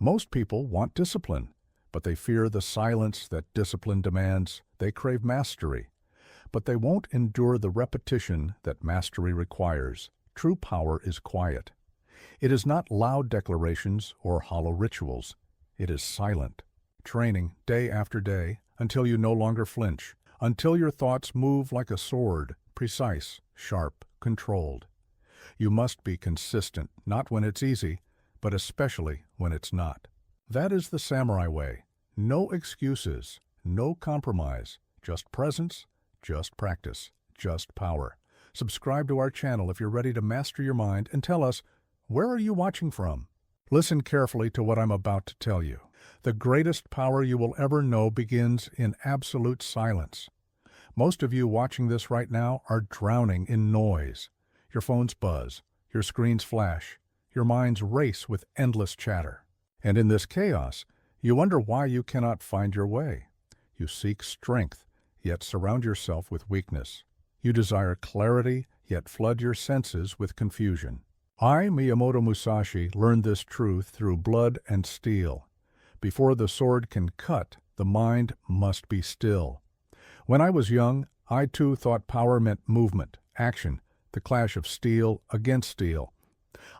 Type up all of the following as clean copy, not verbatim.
Most people want discipline, but they fear the silence that discipline demands. They crave mastery, but they won't endure the repetition that mastery requires. True power is quiet. It is not loud declarations or hollow rituals. It is silent, training day after day until you no longer flinch, until your thoughts move like a sword, precise, sharp, controlled. You must be consistent, not when it's easy, but especially when it's not. That is the samurai way. No excuses, no compromise, just presence, just practice, just power. Subscribe to our channel if you're ready to master your mind, and tell us, where are you watching from? Listen carefully to what I'm about to tell you. The greatest power you will ever know begins in absolute silence. Most of you watching this right now are drowning in noise. Your phones buzz, your screens flash, your minds race with endless chatter. And in this chaos, you wonder why you cannot find your way. You seek strength, yet surround yourself with weakness. You desire clarity, yet flood your senses with confusion. I, Miyamoto Musashi, learned this truth through blood and steel. Before the sword can cut, the mind must be still. When I was young, I too thought power meant movement, action, the clash of steel against steel.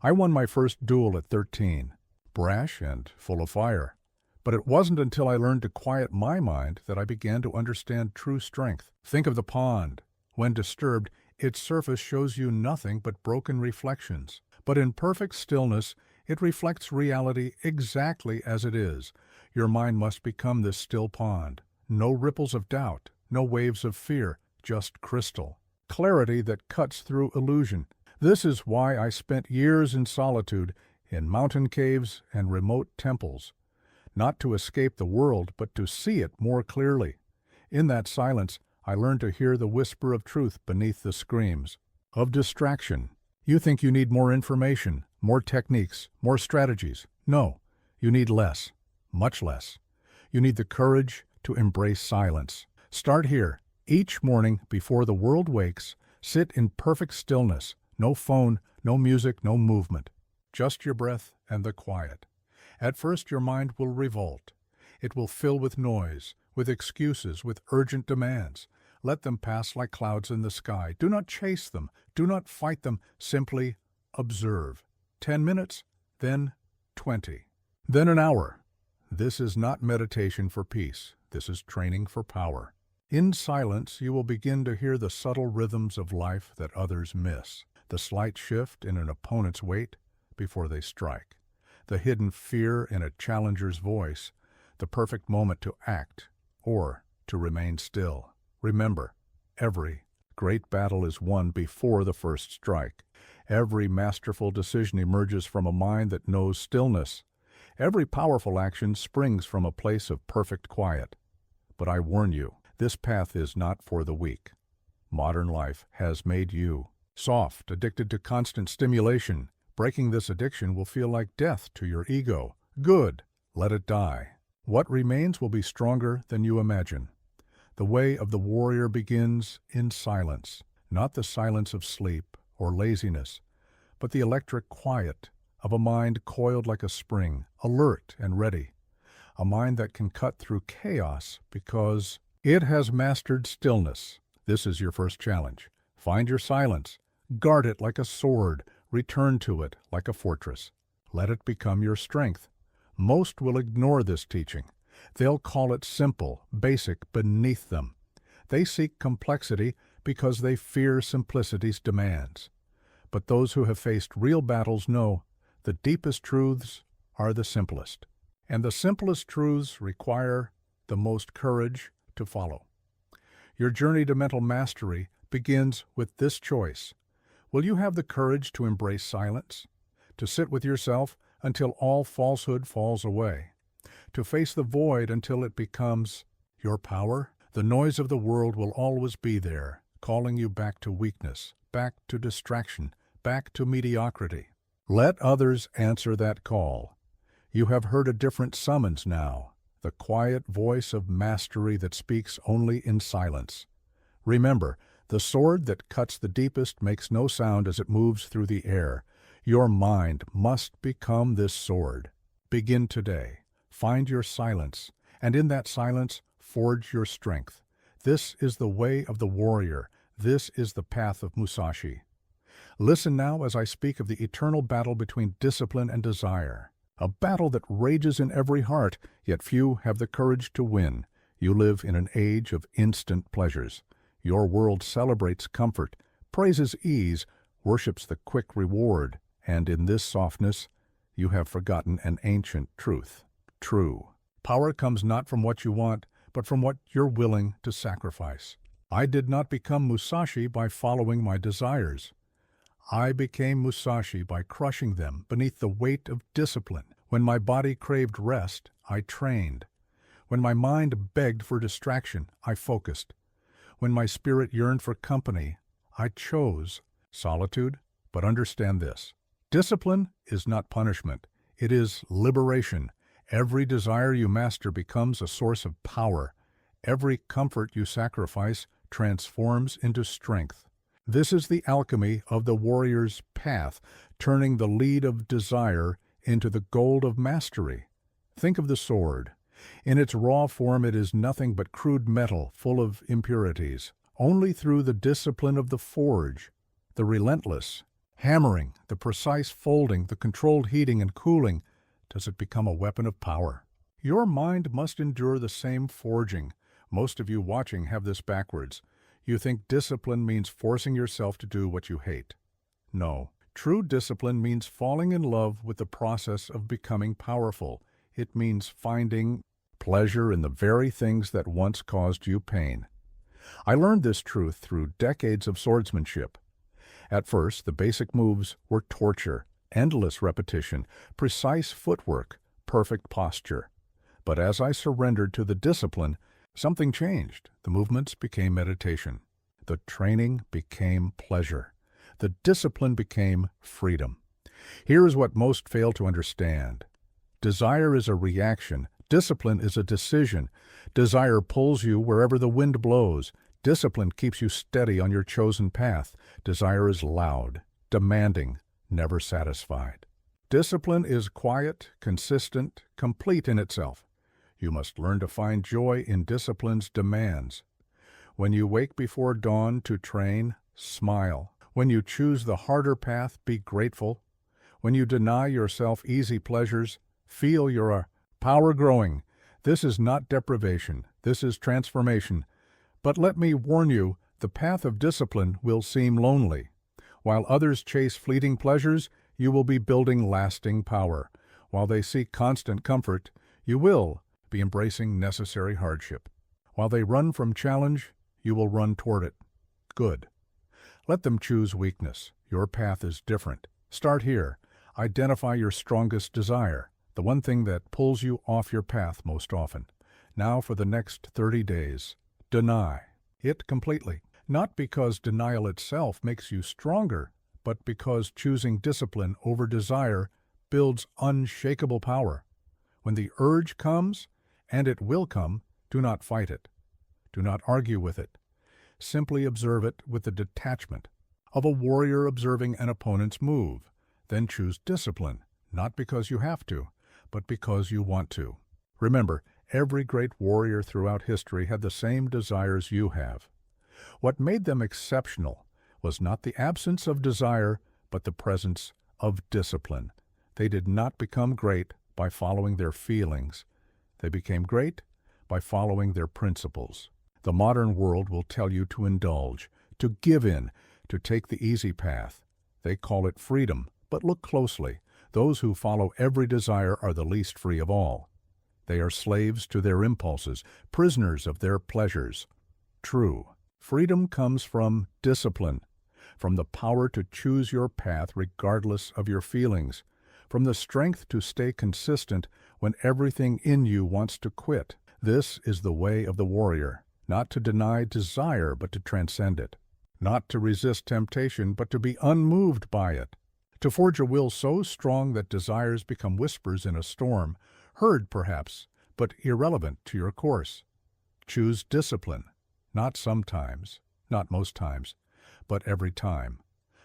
I won my first duel at 13, brash and full of fire. But it wasn't until I learned to quiet my mind that I began to understand true strength. Think of the pond. When disturbed, its surface shows you nothing but broken reflections. But in perfect stillness, it reflects reality exactly as it is. Your mind must become this still pond. No ripples of doubt, no waves of fear, just crystal. Clarity that cuts through illusion. This is why I spent years in solitude, in mountain caves and remote temples. Not to escape the world, but to see it more clearly. In that silence, I learned to hear the whisper of truth beneath the screams of distraction. You think you need more information, more techniques, more strategies. No, you need less, much less. You need the courage to embrace silence. Start here. Each morning before the world wakes, sit in perfect stillness. No phone, no music, no movement. Just your breath and the quiet. At first your mind will revolt. It will fill with noise, with excuses, with urgent demands. Let them pass like clouds in the sky. Do not chase them. Do not fight them. Simply observe. 10 minutes, then 20. Then an hour. This is not meditation for peace. This is training for power. In silence, you will begin to hear the subtle rhythms of life that others miss. The slight shift in an opponent's weight before they strike. The hidden fear in a challenger's voice. The perfect moment to act or to remain still. Remember, every great battle is won before the first strike. Every masterful decision emerges from a mind that knows stillness. Every powerful action springs from a place of perfect quiet. But I warn you, this path is not for the weak. Modern life has made you soft, addicted to constant stimulation. Breaking this addiction will feel like death to your ego. Good, let it die. What remains will be stronger than you imagine. The way of the warrior begins in silence, not the silence of sleep or laziness, but the electric quiet of a mind coiled like a spring, alert and ready. A mind that can cut through chaos because it has mastered stillness. This is your first challenge. Find your silence. Guard it like a sword. Return to it like a fortress. Let it become your strength. Most will ignore this teaching. They'll call it simple, basic, beneath them. They seek complexity because they fear simplicity's demands. But those who have faced real battles know the deepest truths are the simplest. And the simplest truths require the most courage to follow. Your journey to mental mastery begins with this choice. Will you have the courage to embrace silence? To sit with yourself until all falsehood falls away? To face the void until it becomes your power? The noise of the world will always be there, calling you back to weakness, back to distraction, back to mediocrity. Let others answer that call. You have heard a different summons now, the quiet voice of mastery that speaks only in silence. Remember, the sword that cuts the deepest makes no sound as it moves through the air. Your mind must become this sword. Begin today. Find your silence, and in that silence, forge your strength. This is the way of the warrior. This is the path of Musashi. Listen now as I speak of the eternal battle between discipline and desire. A battle that rages in every heart, yet few have the courage to win. You live in an age of instant pleasures. Your world celebrates comfort, praises ease, worships the quick reward, and in this softness, you have forgotten an ancient truth. True. Power comes not from what you want, but from what you're willing to sacrifice. I did not become Musashi by following my desires. I became Musashi by crushing them beneath the weight of discipline. When my body craved rest, I trained. When my mind begged for distraction, I focused. When my spirit yearned for company, I chose solitude. But understand this: discipline is not punishment. It is liberation. Every desire you master becomes a source of power. Every comfort you sacrifice transforms into strength. This is the alchemy of the warrior's path, turning the lead of desire into the gold of mastery. Think of the sword. In its raw form, it is nothing but crude metal full of impurities. Only through the discipline of the forge, the relentless hammering, the precise folding, the controlled heating and cooling, does it become a weapon of power. Your mind must endure the same forging. Most of you watching have this backwards. You think discipline means forcing yourself to do what you hate. No. True discipline means falling in love with the process of becoming powerful. It means finding pleasure in the very things that once caused you pain. I learned this truth through decades of swordsmanship. At first, the basic moves were torture, endless repetition, precise footwork, perfect posture. But as I surrendered to the discipline, something changed. The movements became meditation. The training became pleasure. The discipline became freedom. Here is what most fail to understand. Desire is a reaction. Discipline is a decision. Desire pulls you wherever the wind blows. Discipline keeps you steady on your chosen path. Desire is loud, demanding, never satisfied. Discipline is quiet, consistent, complete in itself. You must learn to find joy in discipline's demands. When you wake before dawn to train, smile. When you choose the harder path, be grateful. When you deny yourself easy pleasures, feel your power growing. This is not deprivation. This is transformation. But let me warn you, the path of discipline will seem lonely. While others chase fleeting pleasures, you will be building lasting power. While they seek constant comfort, you will be embracing necessary hardship. While they run from challenge, you will run toward it. Good. Let them choose weakness. Your path is different. Start here. Identify your strongest desire, the one thing that pulls you off your path most often. Now for the next 30 days, deny it completely. Not because denial itself makes you stronger, but because choosing discipline over desire builds unshakable power. When the urge comes, and it will come, do not fight it. Do not argue with it. Simply observe it with the detachment of a warrior observing an opponent's move. Then choose discipline, not because you have to, but because you want to. Remember, every great warrior throughout history had the same desires you have. What made them exceptional was not the absence of desire, but the presence of discipline. They did not become great by following their feelings. They became great by following their principles. The modern world will tell you to indulge, to give in, to take the easy path. They call it freedom, but look closely. Those who follow every desire are the least free of all. They are slaves to their impulses, prisoners of their pleasures. True, freedom comes from discipline, from the power to choose your path regardless of your feelings, from the strength to stay consistent when everything in you wants to quit. This is the way of the warrior. Not to deny desire, but to transcend it. Not to resist temptation, but to be unmoved by it. To forge a will so strong that desires become whispers in a storm, heard perhaps, but irrelevant to your course. Choose discipline, not sometimes, not most times, but every time.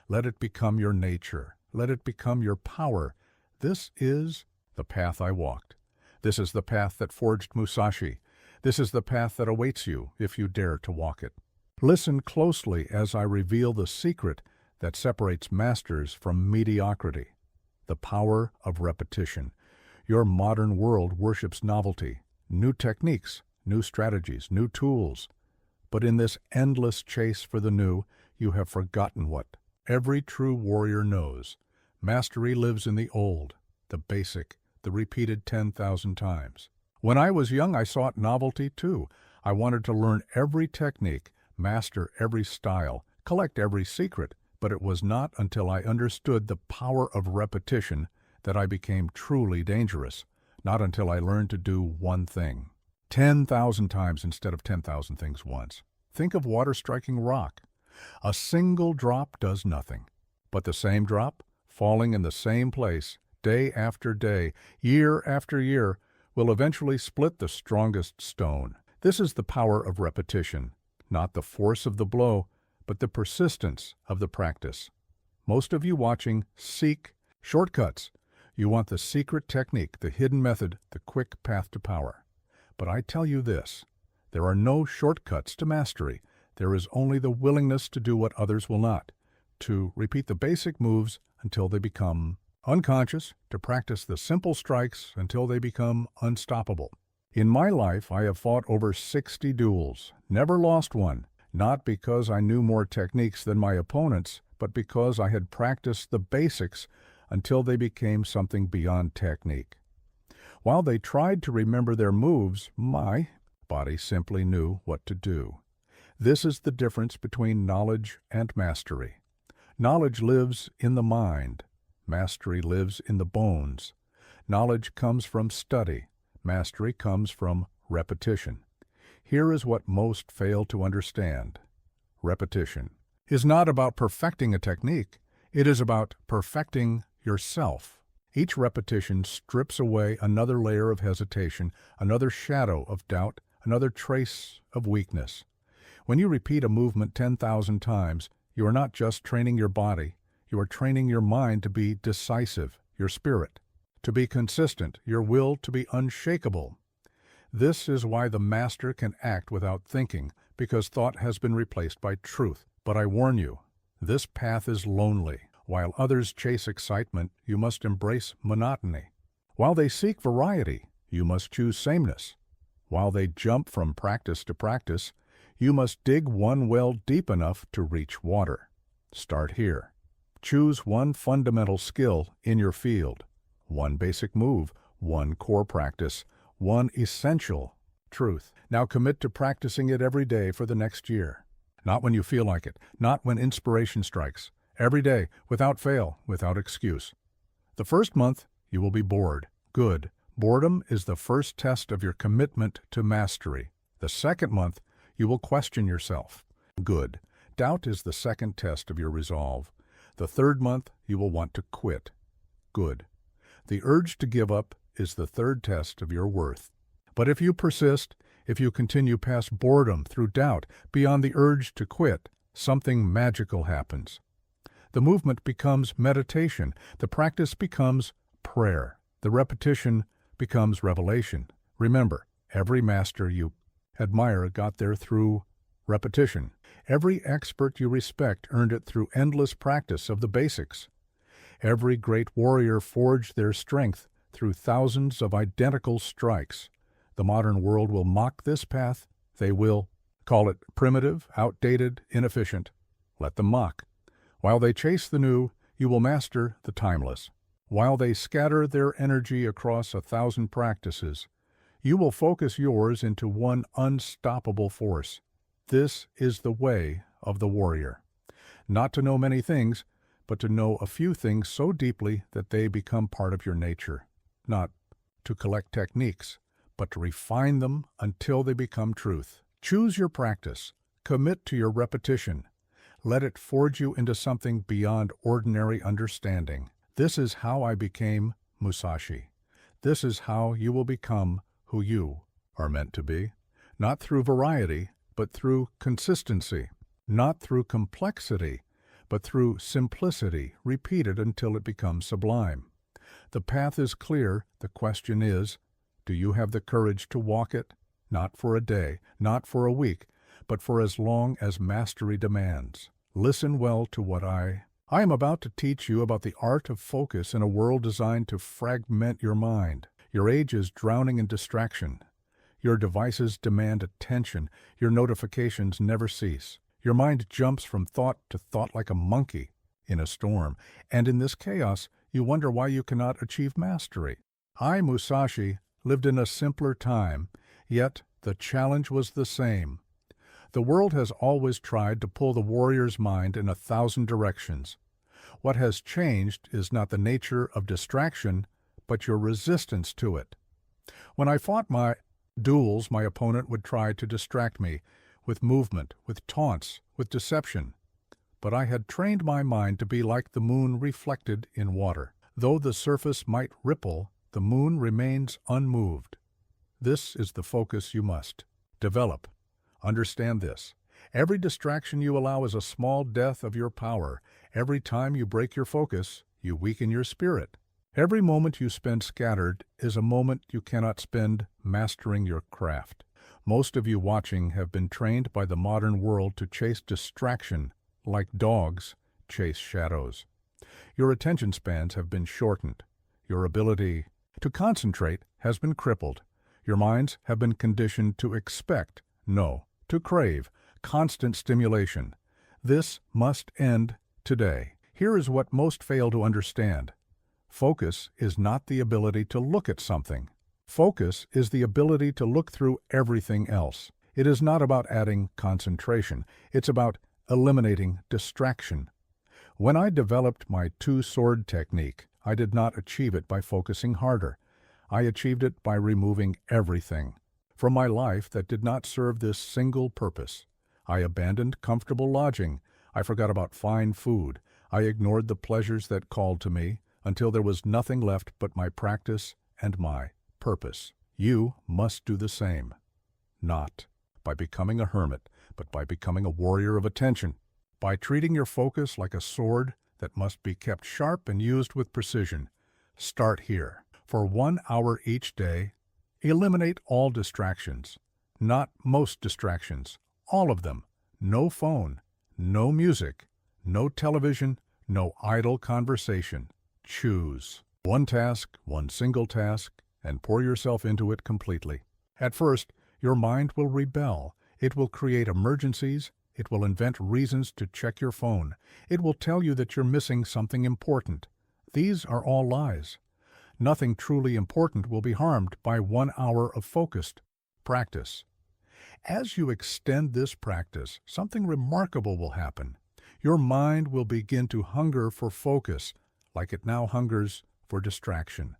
Let it become your nature. Let it become your power. This is the the path I walked. This is the path that forged Musashi. This is the path that awaits you if you dare to walk it. Listen closely as I reveal the secret that separates masters from mediocrity. The power of repetition. Your modern world worships novelty, new techniques, new strategies, new tools. But in this endless chase for the new, you have forgotten what every true warrior knows. Mastery lives in the old, the basic, the repeated 10,000 times. When I was young, I sought novelty too. I wanted to learn every technique, master every style, collect every secret, but it was not until I understood the power of repetition that I became truly dangerous, not until I learned to do one thing 10,000 times instead of 10,000 things once. Think of water striking rock. A single drop does nothing, but the same drop, falling in the same place, day after day, year after year, will eventually split the strongest stone. This is the power of repetition, not the force of the blow, but the persistence of the practice. Most of you watching seek shortcuts. You want the secret technique, the hidden method, the quick path to power. But I tell you this, there are no shortcuts to mastery. There is only the willingness to do what others will not, to repeat the basic moves until they become unconscious, to practice the simple strikes until they become unstoppable. In my life, I have fought over 60 duels, never lost one, not because I knew more techniques than my opponents, but because I had practiced the basics until they became something beyond technique. While they tried to remember their moves, my body simply knew what to do. This is the difference between knowledge and mastery. Knowledge lives in the mind. Mastery lives in the bones. Knowledge comes from study. Mastery comes from repetition. Here is what most fail to understand. Repetition is not about perfecting a technique. It is about perfecting yourself. Each repetition strips away another layer of hesitation, another shadow of doubt, another trace of weakness. When you repeat a movement 10,000 times, you are not just training your body, you are training your mind to be decisive, your spirit to be consistent, your will to be unshakable. This is why the master can act without thinking, because thought has been replaced by truth. But I warn you, this path is lonely. While others chase excitement, you must embrace monotony. While they seek variety, you must choose sameness. While they jump from practice to practice, you must dig one well deep enough to reach water. Start here. Choose one fundamental skill in your field, one basic move, one core practice, one essential truth. Now commit to practicing it every day for the next year. Not when you feel like it, not when inspiration strikes. Every day, without fail, without excuse. The first month, you will be bored. Good. Boredom is the first test of your commitment to mastery. The second month, you will question yourself. Good. Doubt is the second test of your resolve. The third month, you will want to quit. Good. The urge to give up is the third test of your worth. But if you persist, if you continue past boredom through doubt, beyond the urge to quit, something magical happens. The movement becomes meditation. The practice becomes prayer. The repetition becomes revelation. Remember, every master you admire got there through repetition. Every expert you respect earned it through endless practice of the basics. Every great warrior forged their strength through thousands of identical strikes. The modern world will mock this path. They will call it primitive, outdated, inefficient. Let them mock. While they chase the new, you will master the timeless. While they scatter their energy across 1,000 practices, you will focus yours into one unstoppable force. This is the way of the warrior. Not to know many things, but to know a few things so deeply that they become part of your nature. Not to collect techniques, but to refine them until they become truth. Choose your practice. Commit to your repetition. Let it forge you into something beyond ordinary understanding. This is how I became Musashi. This is how you will become who you are meant to be. Not through variety, but through consistency. Not through complexity, but through simplicity, repeated until it becomes sublime. The path is clear. The question is, do you have the courage to walk it? Not for a day, not for a week, but for as long as mastery demands. Listen well to what I am about to teach you about the art of focus in a world designed to fragment your mind. Your age is drowning in distraction. Your devices demand attention. Your notifications never cease. Your mind jumps from thought to thought like a monkey in a storm, and in this chaos, you wonder why you cannot achieve mastery. I, Musashi, lived in a simpler time, yet the challenge was the same. The world has always tried to pull the warrior's mind in 1,000 directions. What has changed is not the nature of distraction, but your resistance to it. When I fought my duels, my opponent would try to distract me with movement, with taunts, with deception. But I had trained my mind to be like the moon reflected in water. Though the surface might ripple, the moon remains unmoved. This is the focus you must develop. Understand this. Every distraction you allow is a small death of your power. Every time you break your focus, you weaken your spirit. Every moment you spend scattered is a moment you cannot spend mastering your craft. Most of you watching have been trained by the modern world to chase distraction like dogs chase shadows. Your attention spans have been shortened. Your ability to concentrate has been crippled. Your minds have been conditioned to expect, no, to crave, constant stimulation. This must end today. Here is what most fail to understand. Focus is not the ability to look at something. Focus is the ability to look through everything else. It is not about adding concentration. It's about eliminating distraction. When I developed my two-sword technique, I did not achieve it by focusing harder. I achieved it by removing everything from my life that did not serve this single purpose. I abandoned comfortable lodging. I forgot about fine food. I ignored the pleasures that called to me until there was nothing left but my practice and my purpose. You must do the same. Not by becoming a hermit, but by becoming a warrior of attention. By treating your focus like a sword that must be kept sharp and used with precision. Start here. For 1 hour each day, eliminate all distractions. Not most distractions, all of them. No phone, no music, no television, no idle conversation. Choose one task, one single task, and pour yourself into it completely. At first, your mind will rebel. It will create emergencies. It will invent reasons to check your phone. It will tell you that you're missing something important. These are all lies. Nothing truly important will be harmed by 1 hour of focused practice. As you extend this practice, something remarkable will happen. Your mind will begin to hunger for focus, like it now hungers for distraction.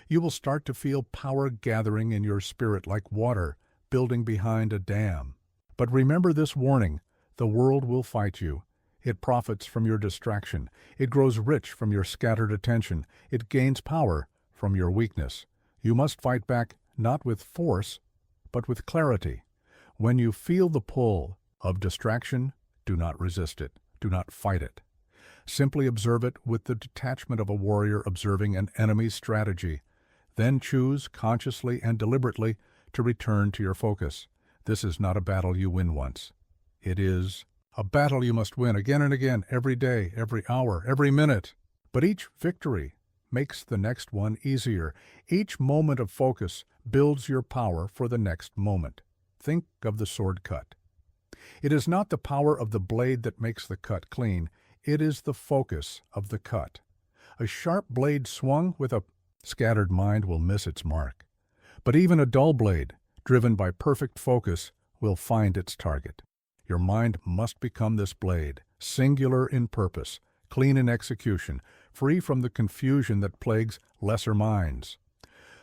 You will start to feel power gathering in your spirit like water building behind a dam. But remember this warning: the world will fight you. It profits from your distraction. It grows rich from your scattered attention. It gains power from your weakness. You must fight back not with force, but with clarity. When you feel the pull of distraction, do not resist it. Do not fight it. Simply observe it with the detachment of a warrior observing an enemy's strategy. Then choose consciously and deliberately to return to your focus. This is not a battle you win once. It is a battle you must win again and again, every day, every hour, every minute. But each victory makes the next one easier. Each moment of focus builds your power for the next moment. Think of the sword cut. It is not the power of the blade that makes the cut clean. It is the focus of the cut. A sharp blade swung with a scattered mind will miss its mark. But even a dull blade, driven by perfect focus, will find its target. Your mind must become this blade, singular in purpose, clean in execution, free from the confusion that plagues lesser minds.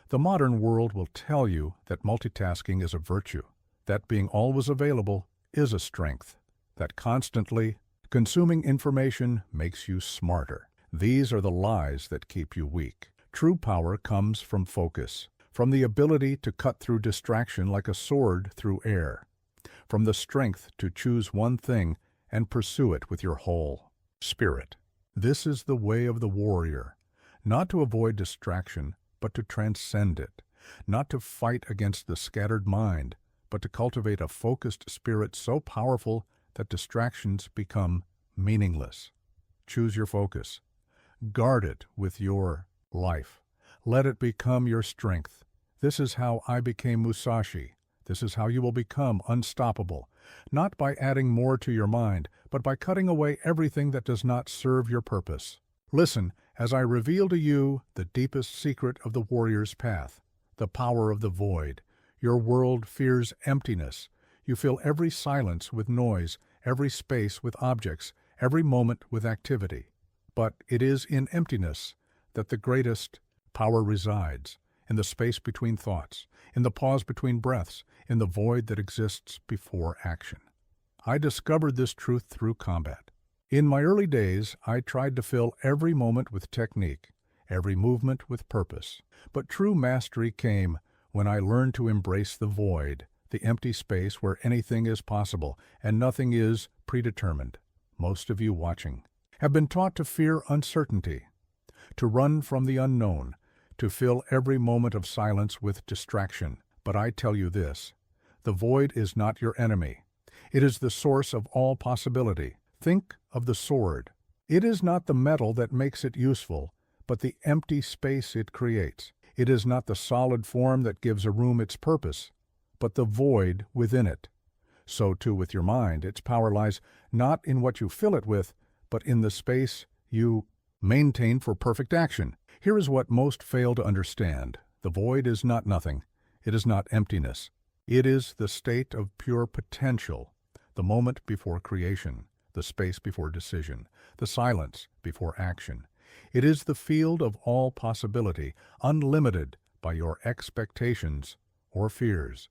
The modern world will tell you that multitasking is a virtue, that being always available is a strength, that constantly consuming information makes you smarter. These are the lies that keep you weak. True power comes from focus, from the ability to cut through distraction like a sword through air, from the strength to choose one thing and pursue it with your whole spirit. This is the way of the warrior, not to avoid distraction, but to transcend it, not to fight against the scattered mind, but to cultivate a focused spirit so powerful that distractions become meaningless. Choose your focus. Guard it with your life. Let it become your strength. This is how I became Musashi. This is how you will become unstoppable, not by adding more to your mind, but by cutting away everything that does not serve your purpose. Listen as I reveal to you the deepest secret of the warrior's path, the power of the void. Your world fears emptiness. You fill every silence with noise, every space with objects, every moment with activity. But it is in emptiness that the greatest power resides, in the space between thoughts, in the pause between breaths, in the void that exists before action. I discovered this truth through combat. In my early days, I tried to fill every moment with technique, every movement with purpose. But true mastery came when I learned to embrace the void, the empty space where anything is possible and nothing is predetermined. Most of you watching have been taught to fear uncertainty, to run from the unknown, to fill every moment of silence with distraction. But I tell you this, the void is not your enemy. It is the source of all possibility. Think of the sword. It is not the metal that makes it useful, but the empty space it creates. It is not the solid form that gives a room its purpose, but the void within it. So too with your mind, its power lies not in what you fill it with, but in the space you maintain for perfect action. Here is what most fail to understand. The void is not nothing. It is not emptiness. It is the state of pure potential, the moment before creation, the space before decision, the silence before action. It is the field of all possibility, unlimited by your expectations or fears.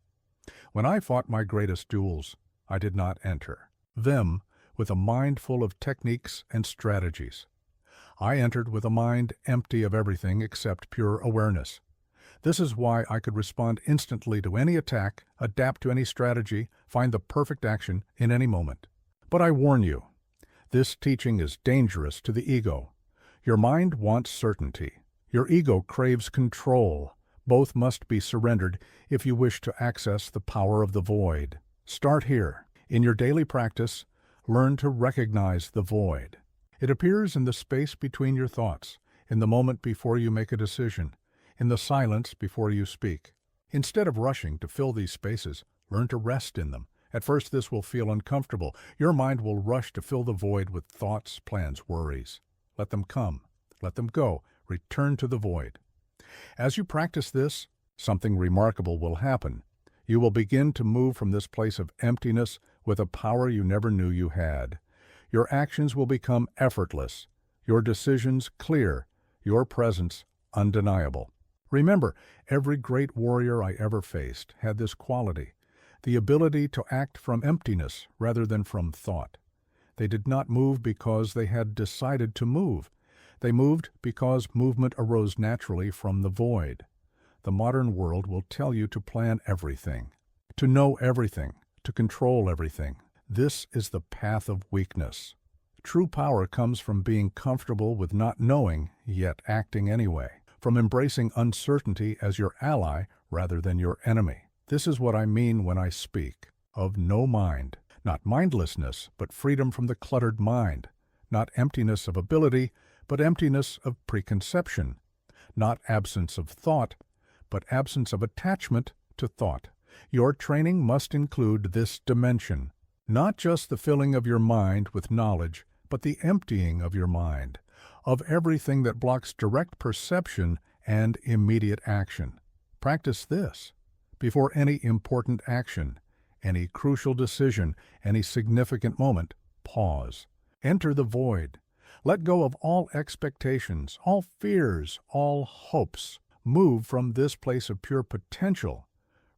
When I fought my greatest duels, I did not enter them with a mind full of techniques and strategies. I entered with a mind empty of everything except pure awareness. This is why I could respond instantly to any attack, adapt to any strategy, find the perfect action in any moment. But I warn you, this teaching is dangerous to the ego. Your mind wants certainty. Your ego craves control. Both must be surrendered if you wish to access the power of the void. Start here. In your daily practice, learn to recognize the void. It appears in the space between your thoughts, in the moment before you make a decision, in the silence before you speak. Instead of rushing to fill these spaces, learn to rest in them. At first this will feel uncomfortable. Your mind will rush to fill the void with thoughts, plans, worries. Let them come. Let them go. Return to the void. As you practice this, something remarkable will happen. You will begin to move from this place of emptiness with a power you never knew you had. Your actions will become effortless, your decisions clear, your presence undeniable. Remember, every great warrior I ever faced had this quality, the ability to act from emptiness rather than from thought. They did not move because they had decided to move. They moved because movement arose naturally from the void. The modern world will tell you to plan everything, to know everything, to control everything. This is the path of weakness. True power comes from being comfortable with not knowing, yet acting anyway, from embracing uncertainty as your ally rather than your enemy. This is what I mean when I speak of no mind. Not mindlessness, but freedom from the cluttered mind. Not emptiness of ability, but emptiness of preconception. Not absence of thought, but absence of attachment to thought. Your training must include this dimension. Not just the filling of your mind with knowledge, but the emptying of your mind, of everything that blocks direct perception and immediate action. Practice this before any important action, any crucial decision, any significant moment. Pause. Enter the void. Let go of all expectations, all fears, all hopes. Move from this place of pure potential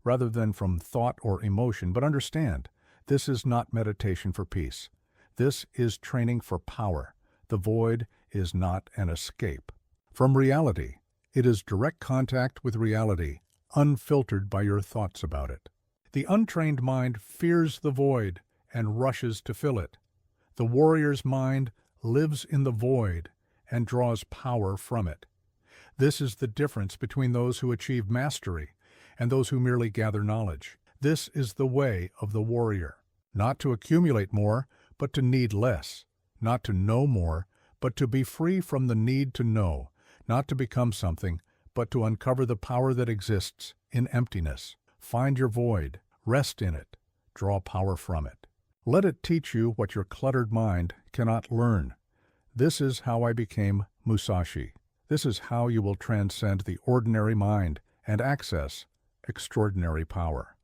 rather than from thought or emotion. But understand, this is not meditation for peace. This is training for power. The void is not an escape from reality. It is direct contact with reality, unfiltered by your thoughts about it. The untrained mind fears the void and rushes to fill it. The warrior's mind lives in the void and draws power from it. This is the difference between those who achieve mastery and those who merely gather knowledge. This is the way of the warrior. Not to accumulate more, but to need less. Not to know more, but to be free from the need to know. Not to become something, but to uncover the power that exists in emptiness. Find your void, rest in it, draw power from it. Let it teach you what your cluttered mind cannot learn. This is how I became Musashi. This is how you will transcend the ordinary mind and access extraordinary power.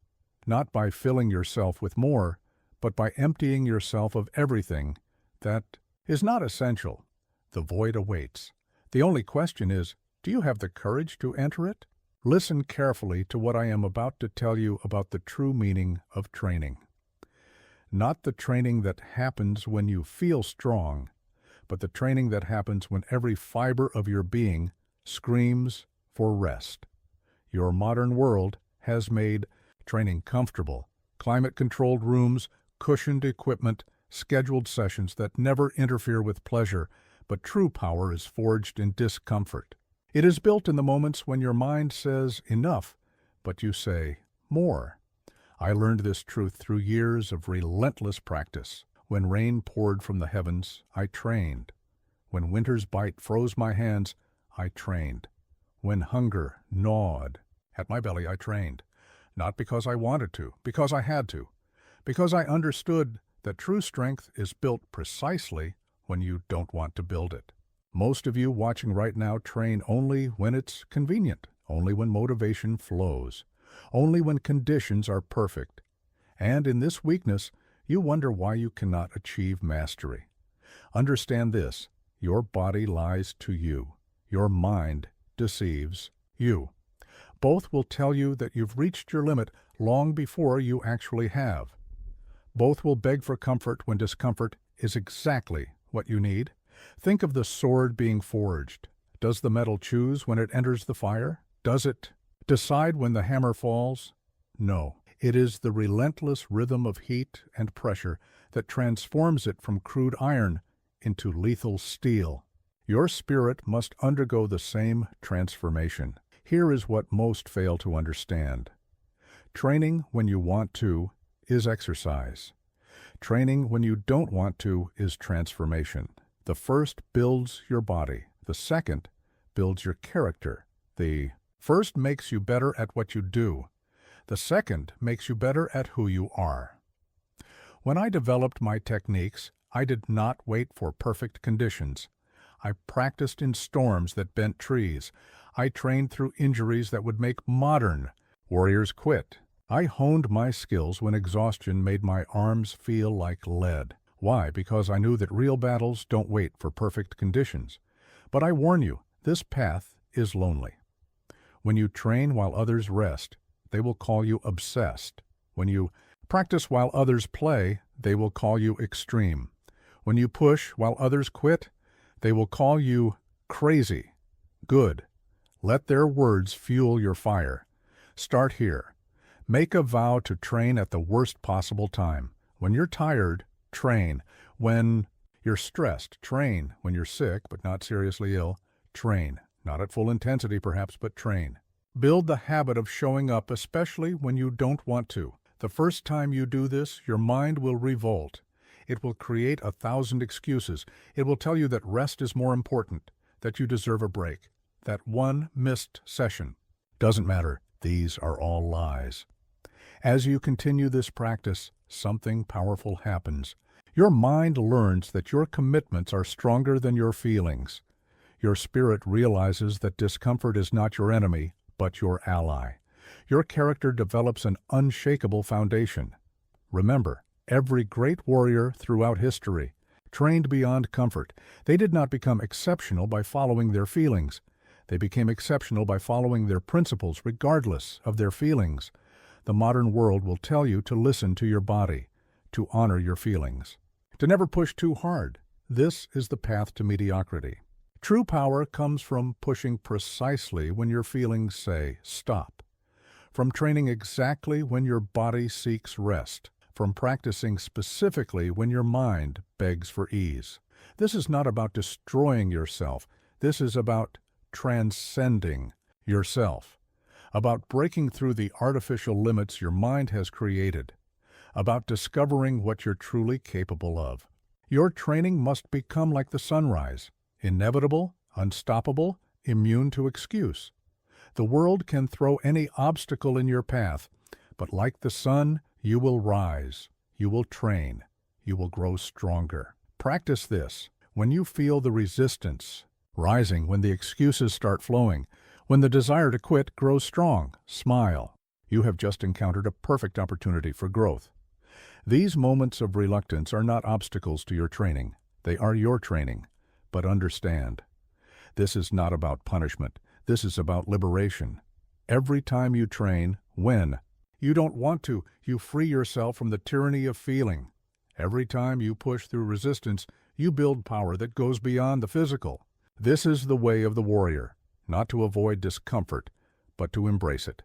Not by filling yourself with more, but by emptying yourself of everything that is not essential. The void awaits. The only question is, do you have the courage to enter it? Listen carefully to what I am about to tell you about the true meaning of training. Not the training that happens when you feel strong, but the training that happens when every fiber of your being screams for rest. Your modern world has made training comfortable. Climate-controlled rooms, cushioned equipment, scheduled sessions that never interfere with pleasure, but true power is forged in discomfort. It is built in the moments when your mind says enough, but you say more. I learned this truth through years of relentless practice. When rain poured from the heavens, I trained. When winter's bite froze my hands, I trained. When hunger gnawed at my belly, I trained. Not because I wanted to, because I had to. Because I understood that true strength is built precisely when you don't want to build it. Most of you watching right now train only when it's convenient, only when motivation flows, only when conditions are perfect. And in this weakness, you wonder why you cannot achieve mastery. Understand this, your body lies to you. Your mind deceives you. Both will tell you that you've reached your limit long before you actually have. Both will beg for comfort when discomfort is exactly what you need. Think of the sword being forged. Does the metal choose when it enters the fire? Does it decide when the hammer falls? No. It is the relentless rhythm of heat and pressure that transforms it from crude iron into lethal steel. Your spirit must undergo the same transformation. Here is what most fail to understand. Training when you want to is exercise. Training when you don't want to is transformation. The first builds your body. The second builds your character. The first makes you better at what you do. The second makes you better at who you are. When I developed my techniques, I did not wait for perfect conditions. I practiced in storms that bent trees. I trained through injuries that would make modern warriors quit. I honed my skills when exhaustion made my arms feel like lead. Why? Because I knew that real battles don't wait for perfect conditions. But I warn you, this path is lonely. When you train while others rest, they will call you obsessed. When you practice while others play, they will call you extreme. When you push while others quit, they will call you crazy. Good. Let their words fuel your fire. Start here. Make a vow to train at the worst possible time. When you're tired, train. When you're stressed, train. When you're sick but not seriously ill, train. Not at full intensity perhaps, but train. Build the habit of showing up, especially when you don't want to. The first time you do this, your mind will revolt. It will create 1,000 excuses. It will tell you that rest is more important, that you deserve a break, that one missed session doesn't matter. These are all lies. As you continue this practice, something powerful happens. Your mind learns that your commitments are stronger than your feelings. Your spirit realizes that discomfort is not your enemy, but your ally. Your character develops an unshakable foundation. Remember, every great warrior throughout history trained beyond comfort. They did not become exceptional by following their feelings. They became exceptional by following their principles regardless of their feelings. The modern world will tell you to listen to your body, to honor your feelings, to never push too hard. This is the path to mediocrity. True power comes from pushing precisely when your feelings say stop, from training exactly when your body seeks rest, from practicing specifically when your mind begs for ease. This is not about destroying yourself. This is about transcending yourself, about breaking through the artificial limits your mind has created, about discovering what you're truly capable of. Your training must become like the sunrise, inevitable, unstoppable, immune to excuse. The world can throw any obstacle in your path, but like the sun, you will rise, you will train, you will grow stronger. Practice this. When you feel the resistance rising, when the excuses start flowing, when the desire to quit grows strong, smile. You have just encountered a perfect opportunity for growth. These moments of reluctance are not obstacles to your training. They are your training. But understand, this is not about punishment. This is about liberation. Every time you train, when you don't want to, you free yourself from the tyranny of feeling. Every time you push through resistance, you build power that goes beyond the physical. This is the way of the warrior, not to avoid discomfort, but to embrace it.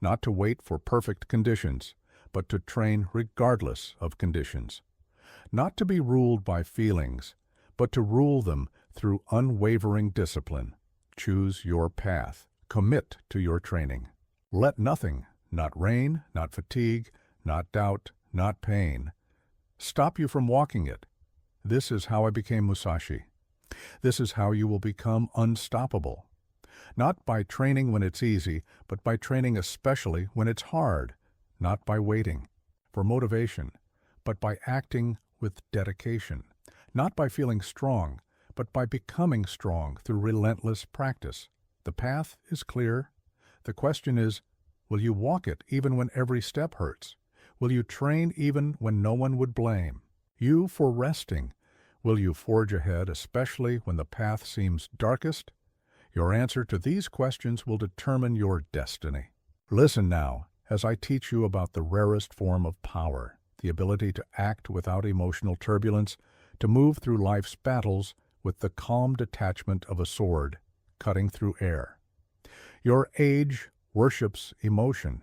Not to wait for perfect conditions, but to train regardless of conditions. Not to be ruled by feelings, but to rule them through unwavering discipline. Choose your path. Commit to your training. Let nothing, not rain, not fatigue, not doubt, not pain, stop you from walking it. This is how I became Musashi. This is how you will become unstoppable. Not by training when it's easy, but by training especially when it's hard. Not by waiting for motivation, but by acting with dedication. Not by feeling strong, but by becoming strong through relentless practice. The path is clear. The question is, will you walk it even when every step hurts? Will you train even when no one would blame you for resting? Will you forge ahead, especially when the path seems darkest? Your answer to these questions will determine your destiny. Listen now as I teach you about the rarest form of power, the ability to act without emotional turbulence, to move through life's battles with the calm detachment of a sword cutting through air. Your age worships emotion.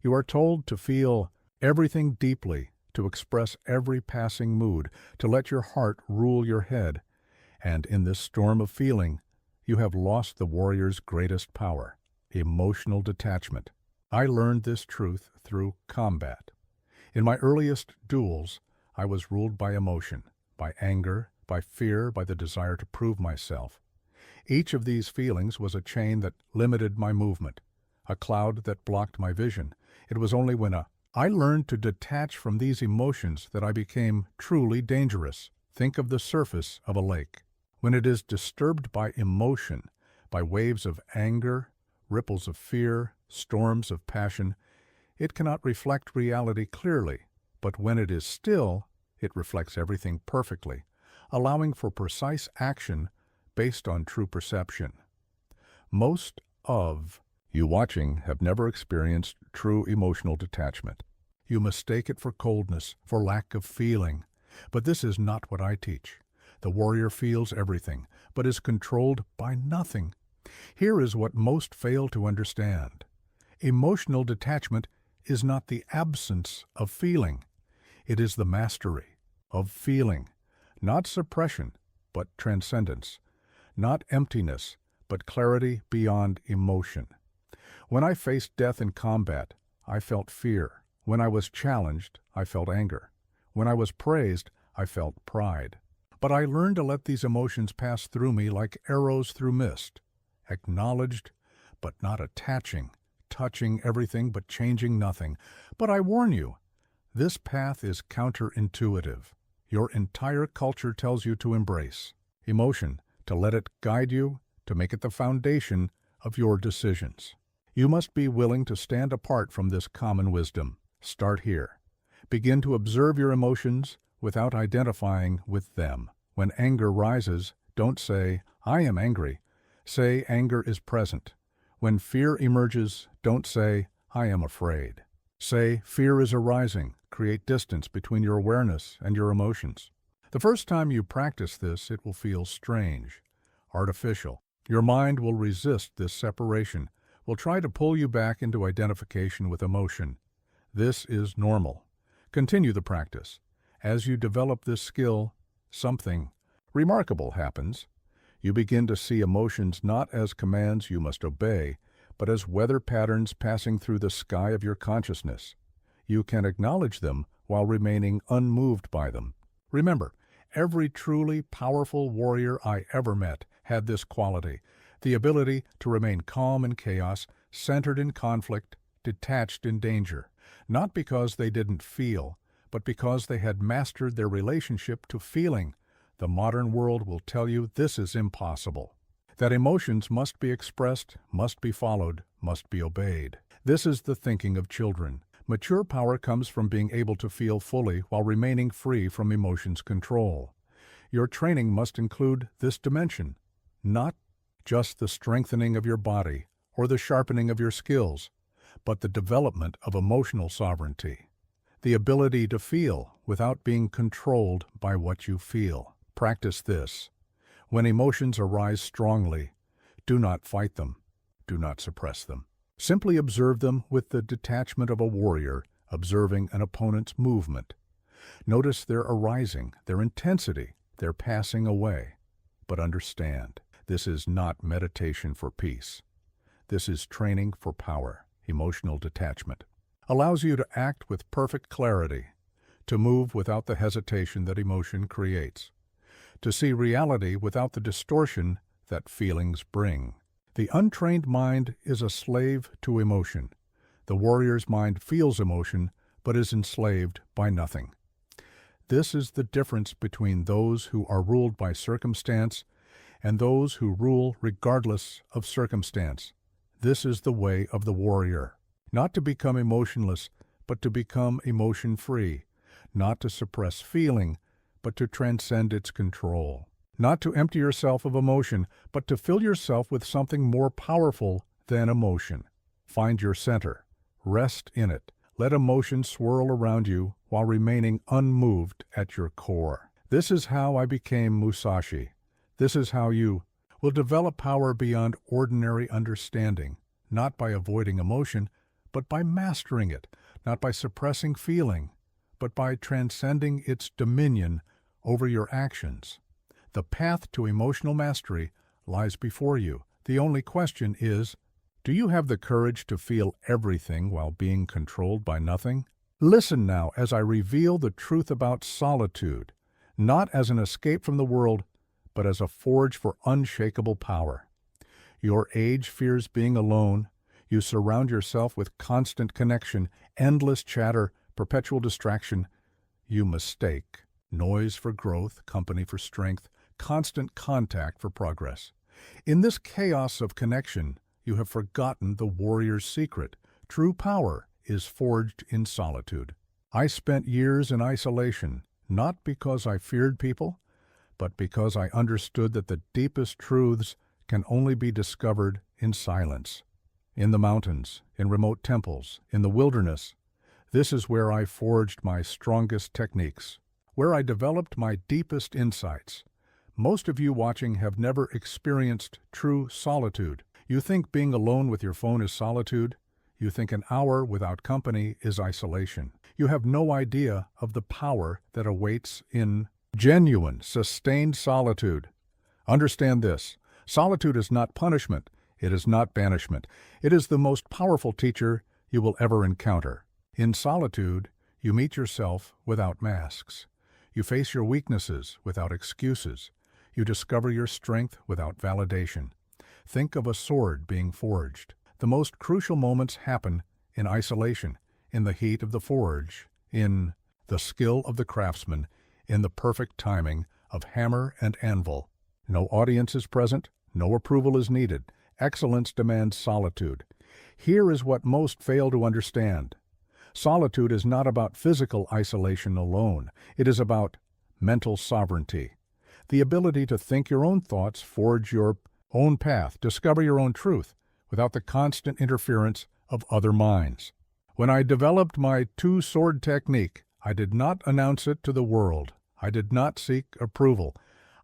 You are told to feel everything deeply, to express every passing mood, to let your heart rule your head. And in this storm of feeling, you have lost the warrior's greatest power, emotional detachment. I learned this truth through combat. In my earliest duels, I was ruled by emotion, by anger, by fear, by the desire to prove myself. Each of these feelings was a chain that limited my movement, a cloud that blocked my vision. It was only when I learned to detach from these emotions that I became truly dangerous. Think of the surface of a lake. When it is disturbed by emotion, by waves of anger, ripples of fear, storms of passion, it cannot reflect reality clearly. But when it is still, it reflects everything perfectly, allowing for precise action based on true perception. Most of you watching have never experienced true emotional detachment. You mistake it for coldness, for lack of feeling. But this is not what I teach. The warrior feels everything, but is controlled by nothing. Here is what most fail to understand. Emotional detachment is not the absence of feeling. It is the mastery of feeling, not suppression, but transcendence, not emptiness, but clarity beyond emotion. When I faced death in combat, I felt fear. When I was challenged, I felt anger. When I was praised, I felt pride. But I learned to let these emotions pass through me like arrows through mist, acknowledged but not attaching, touching everything but changing nothing. But I warn you, this path is counterintuitive. Your entire culture tells you to embrace emotion, to let it guide you, to make it the foundation of your decisions. You must be willing to stand apart from this common wisdom. Start here. Begin to observe your emotions without identifying with them. When anger rises, don't say, "I am angry." Say, "Anger is present." When fear emerges, don't say, "I am afraid." Say, "Fear is arising." Create distance between your awareness and your emotions. The first time you practice this, it will feel strange, artificial. Your mind will resist this separation, will try to pull you back into identification with emotion. This is normal. Continue the practice. As you develop this skill, something remarkable happens. You begin to see emotions not as commands you must obey, but as weather patterns passing through the sky of your consciousness. You can acknowledge them while remaining unmoved by them. Remember, every truly powerful warrior I ever met had this quality, the ability to remain calm in chaos, centered in conflict, detached in danger, not because they didn't feel, but because they had mastered their relationship to feeling. The modern world will tell you this is impossible, that emotions must be expressed, must be followed, must be obeyed. This is the thinking of children. Mature power comes from being able to feel fully while remaining free from emotions' control. Your training must include this dimension, not just the strengthening of your body or the sharpening of your skills, but the development of emotional sovereignty, the ability to feel without being controlled by what you feel. Practice this. When emotions arise strongly, do not fight them, do not suppress them. Simply observe them with the detachment of a warrior observing an opponent's movement. Notice their arising, their intensity, their passing away. But understand, this is not meditation for peace. This is training for power. Emotional detachment allows you to act with perfect clarity, to move without the hesitation that emotion creates, to see reality without the distortion that feelings bring. The untrained mind is a slave to emotion. The warrior's mind feels emotion, but is enslaved by nothing. This is the difference between those who are ruled by circumstance and those who rule regardless of circumstance. This is the way of the warrior. Not to become emotionless, but to become emotion-free. Not to suppress feeling, but to transcend its control. Not to empty yourself of emotion, but to fill yourself with something more powerful than emotion. Find your center. Rest in it. Let emotion swirl around you while remaining unmoved at your core. This is how I became Musashi. This is how you will develop power beyond ordinary understanding, not by avoiding emotion, but by mastering it, not by suppressing feeling, but by transcending its dominion over your actions. The path to emotional mastery lies before you. The only question is, do you have the courage to feel everything while being controlled by nothing? Listen now as I reveal the truth about solitude, not as an escape from the world, but as a forge for unshakable power. Your age fears being alone. You surround yourself with constant connection, endless chatter, perpetual distraction. You mistake noise for growth, company for strength, constant contact for progress. In this chaos of connection, you have forgotten the warrior's secret. True power is forged in solitude. I spent years in isolation, not because I feared people, but because I understood that the deepest truths can only be discovered in silence. In the mountains, in remote temples, in the wilderness, this is where I forged my strongest techniques, where I developed my deepest insights. Most of you watching have never experienced true solitude. You think being alone with your phone is solitude. You think an hour without company is isolation. You have no idea of the power that awaits in genuine, sustained solitude. Understand this. Solitude is not punishment. It is not banishment. It is the most powerful teacher you will ever encounter. In solitude, you meet yourself without masks. You face your weaknesses without excuses. You discover your strength without validation. Think of a sword being forged. The most crucial moments happen in isolation, in the heat of the forge, in the skill of the craftsman, in the perfect timing of hammer and anvil. No audience is present, no approval is needed. Excellence demands solitude. Here is what most fail to understand. Solitude is not about physical isolation alone. It is about mental sovereignty. The ability to think your own thoughts, forge your own path, discover your own truth, without the constant interference of other minds. When I developed my two-sword technique, I did not announce it to the world. I did not seek approval.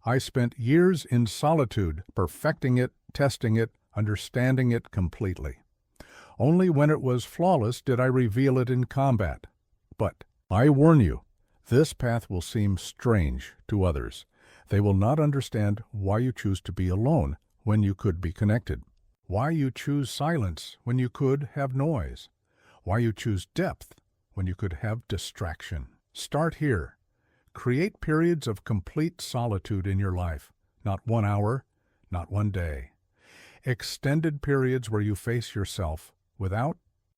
I spent years in solitude, perfecting it, testing it, understanding it completely. Only when it was flawless did I reveal it in combat. But I warn you, this path will seem strange to others. They will not understand why you choose to be alone when you could be connected, why you choose silence when you could have noise, why you choose depth when you could have distraction. Start here. Create periods of complete solitude in your life, not 1 hour, not 1 day. Extended periods where you face yourself without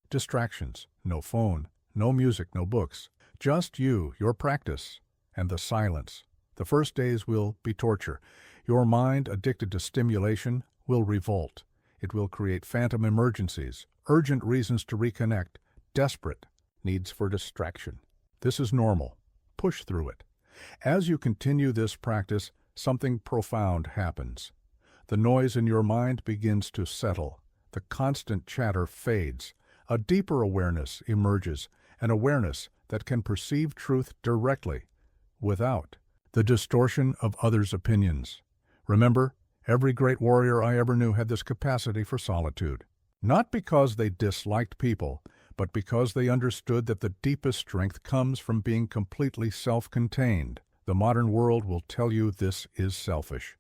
distractions, no phone, no music, no books, just you, your practice, and the silence. The first days will be torture. Your mind, addicted to stimulation, will revolt. It will create phantom emergencies, urgent reasons to reconnect, desperate needs for distraction. This is normal. Push through it. As you continue this practice, something profound happens. The noise in your mind begins to settle. The constant chatter fades. A deeper awareness emerges, an awareness that can perceive truth directly, without the distortion of others' opinions. Remember, every great warrior I ever knew had this capacity for solitude. Not because they disliked people, but because they understood that the deepest strength comes from being completely self-contained. The modern world will tell you this is selfish,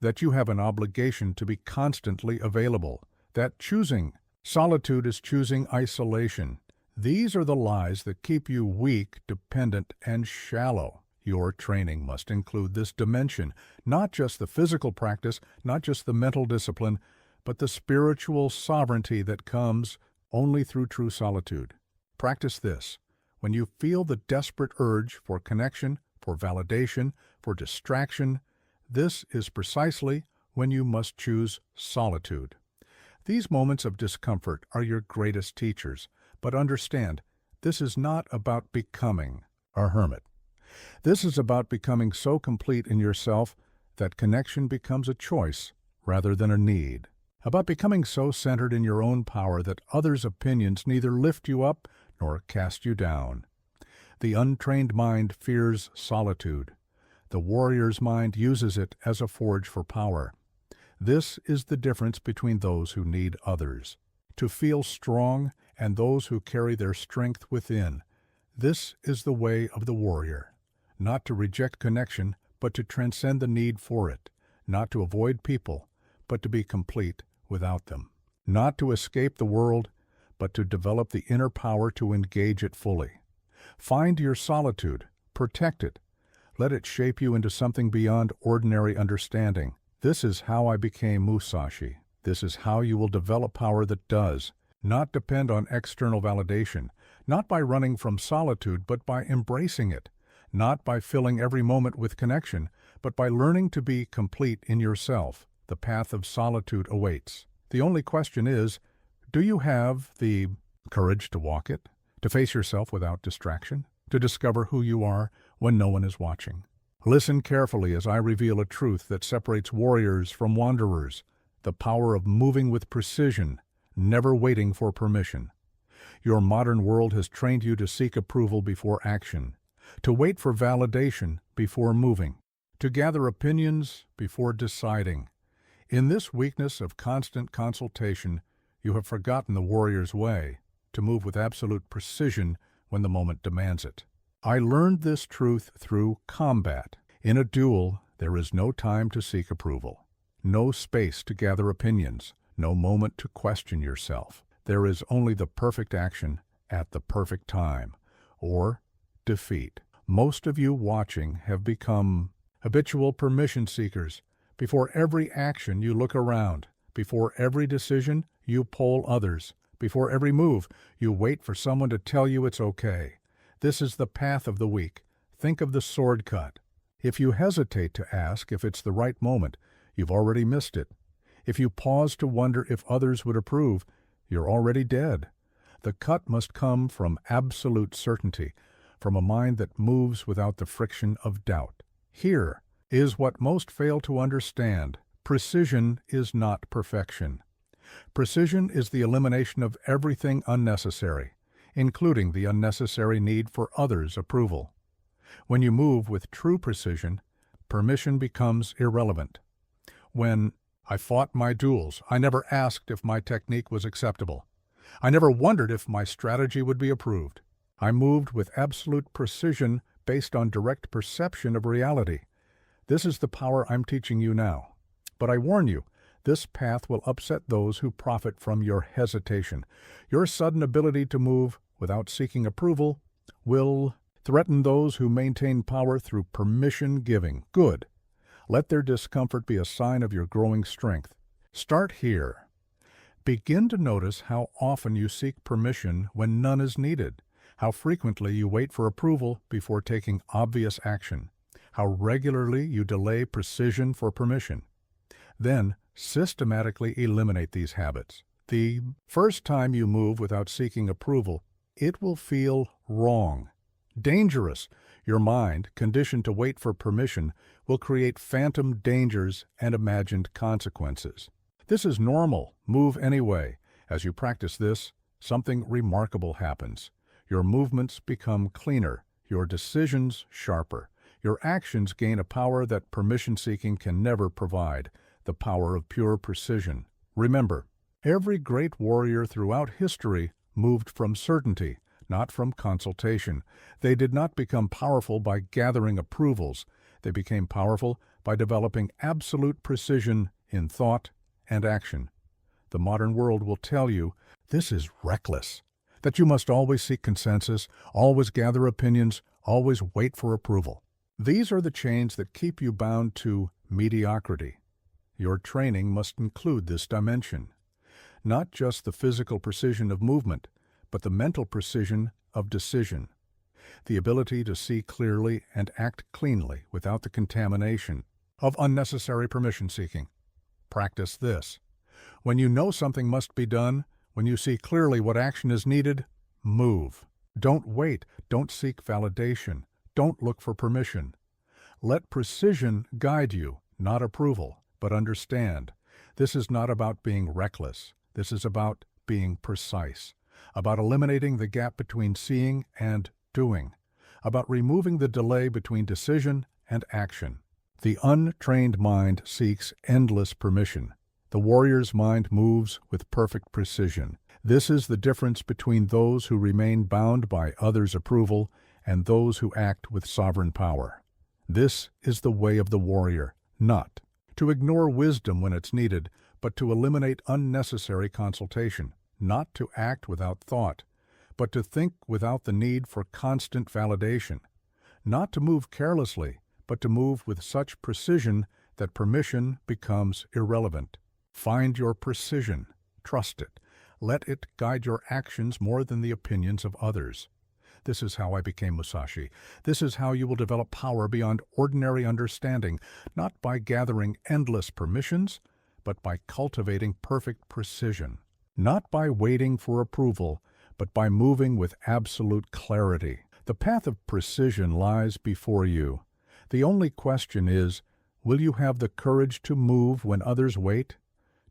that you have an obligation to be constantly available, that choosing solitude is choosing isolation. These are the lies that keep you weak, dependent, and shallow. Your training must include this dimension, not just the physical practice, not just the mental discipline, but the spiritual sovereignty that comes only through true solitude. Practice this. When you feel the desperate urge for connection, for validation, for distraction, this is precisely when you must choose solitude. These moments of discomfort are your greatest teachers, but understand, this is not about becoming a hermit. This is about becoming so complete in yourself that connection becomes a choice rather than a need. About becoming so centered in your own power that others' opinions neither lift you up nor cast you down. The untrained mind fears solitude. The warrior's mind uses it as a forge for power. This is the difference between those who need others to feel strong and those who carry their strength within. This is the way of the warrior. Not to reject connection, but to transcend the need for it. Not to avoid people, but to be complete without them. Not to escape the world, but to develop the inner power to engage it fully. Find your solitude, protect it, let it shape you into something beyond ordinary understanding. This is how I became Musashi. This is how you will develop power that does not depend on external validation, not by running from solitude, but by embracing it, not by filling every moment with connection, but by learning to be complete in yourself. The path of solitude awaits. The only question is, do you have the courage to walk it, to face yourself without distraction, to discover who you are when no one is watching? Listen carefully as I reveal a truth that separates warriors from wanderers, the power of moving with precision, never waiting for permission. Your modern world has trained you to seek approval before action, to wait for validation before moving, to gather opinions before deciding. In this weakness of constant consultation, you have forgotten the warrior's way, to move with absolute precision when the moment demands it. I learned this truth through combat. In a duel, there is no time to seek approval, no space to gather opinions, no moment to question yourself. There is only the perfect action at the perfect time, or defeat. Most of you watching have become habitual permission seekers. Before every action, you look around. Before every decision, you poll others. Before every move, you wait for someone to tell you it's okay. This is the path of the weak. Think of the sword cut. If you hesitate to ask if it's the right moment, you've already missed it. If you pause to wonder if others would approve, you're already dead. The cut must come from absolute certainty, from a mind that moves without the friction of doubt. Here is what most fail to understand. Precision is not perfection. Precision is the elimination of everything unnecessary, including the unnecessary need for others' approval. When you move with true precision, permission becomes irrelevant. When I fought my duels, I never asked if my technique was acceptable. I never wondered if my strategy would be approved. I moved with absolute precision based on direct perception of reality. This is the power I'm teaching you now. But I warn you, this path will upset those who profit from your hesitation. Your sudden ability to move without seeking approval will threaten those who maintain power through permission giving. Good. Let their discomfort be a sign of your growing strength. Start here. Begin to notice how often you seek permission when none is needed, how frequently you wait for approval before taking obvious action, how regularly you delay precision for permission. Then, systematically eliminate these habits. The first time you move without seeking approval, it will feel wrong, dangerous. Your mind, conditioned to wait for permission, will create phantom dangers and imagined consequences. This is normal. Move anyway. As you practice this, something remarkable happens. Your movements become cleaner, your decisions sharper. Your actions gain a power that permission-seeking can never provide, the power of pure precision. Remember, every great warrior throughout history moved from certainty, not from consultation. They did not become powerful by gathering approvals. They became powerful by developing absolute precision in thought and action. The modern world will tell you this is reckless, that you must always seek consensus, always gather opinions, always wait for approval. These are the chains that keep you bound to mediocrity. Your training must include this dimension, not just the physical precision of movement, but the mental precision of decision, the ability to see clearly and act cleanly without the contamination of unnecessary permission-seeking. Practice this. When you know something must be done, when you see clearly what action is needed, move. Don't wait. Don't seek validation. Don't look for permission. Let precision guide you, not approval, but understand. This is not about being reckless. This is about being precise, about eliminating the gap between seeing and doing, about removing the delay between decision and action. The untrained mind seeks endless permission. The warrior's mind moves with perfect precision. This is the difference between those who remain bound by others' approval and those who act with sovereign power. This is the way of the warrior, not to ignore wisdom when it's needed, but to eliminate unnecessary consultation, not to act without thought, but to think without the need for constant validation, not to move carelessly, but to move with such precision that permission becomes irrelevant. Find your precision. Trust it. Let it guide your actions more than the opinions of others. This is how I became Musashi. This is how you will develop power beyond ordinary understanding, not by gathering endless permissions, but by cultivating perfect precision. Not by waiting for approval, but by moving with absolute clarity. The path of precision lies before you. The only question is, will you have the courage to move when others wait,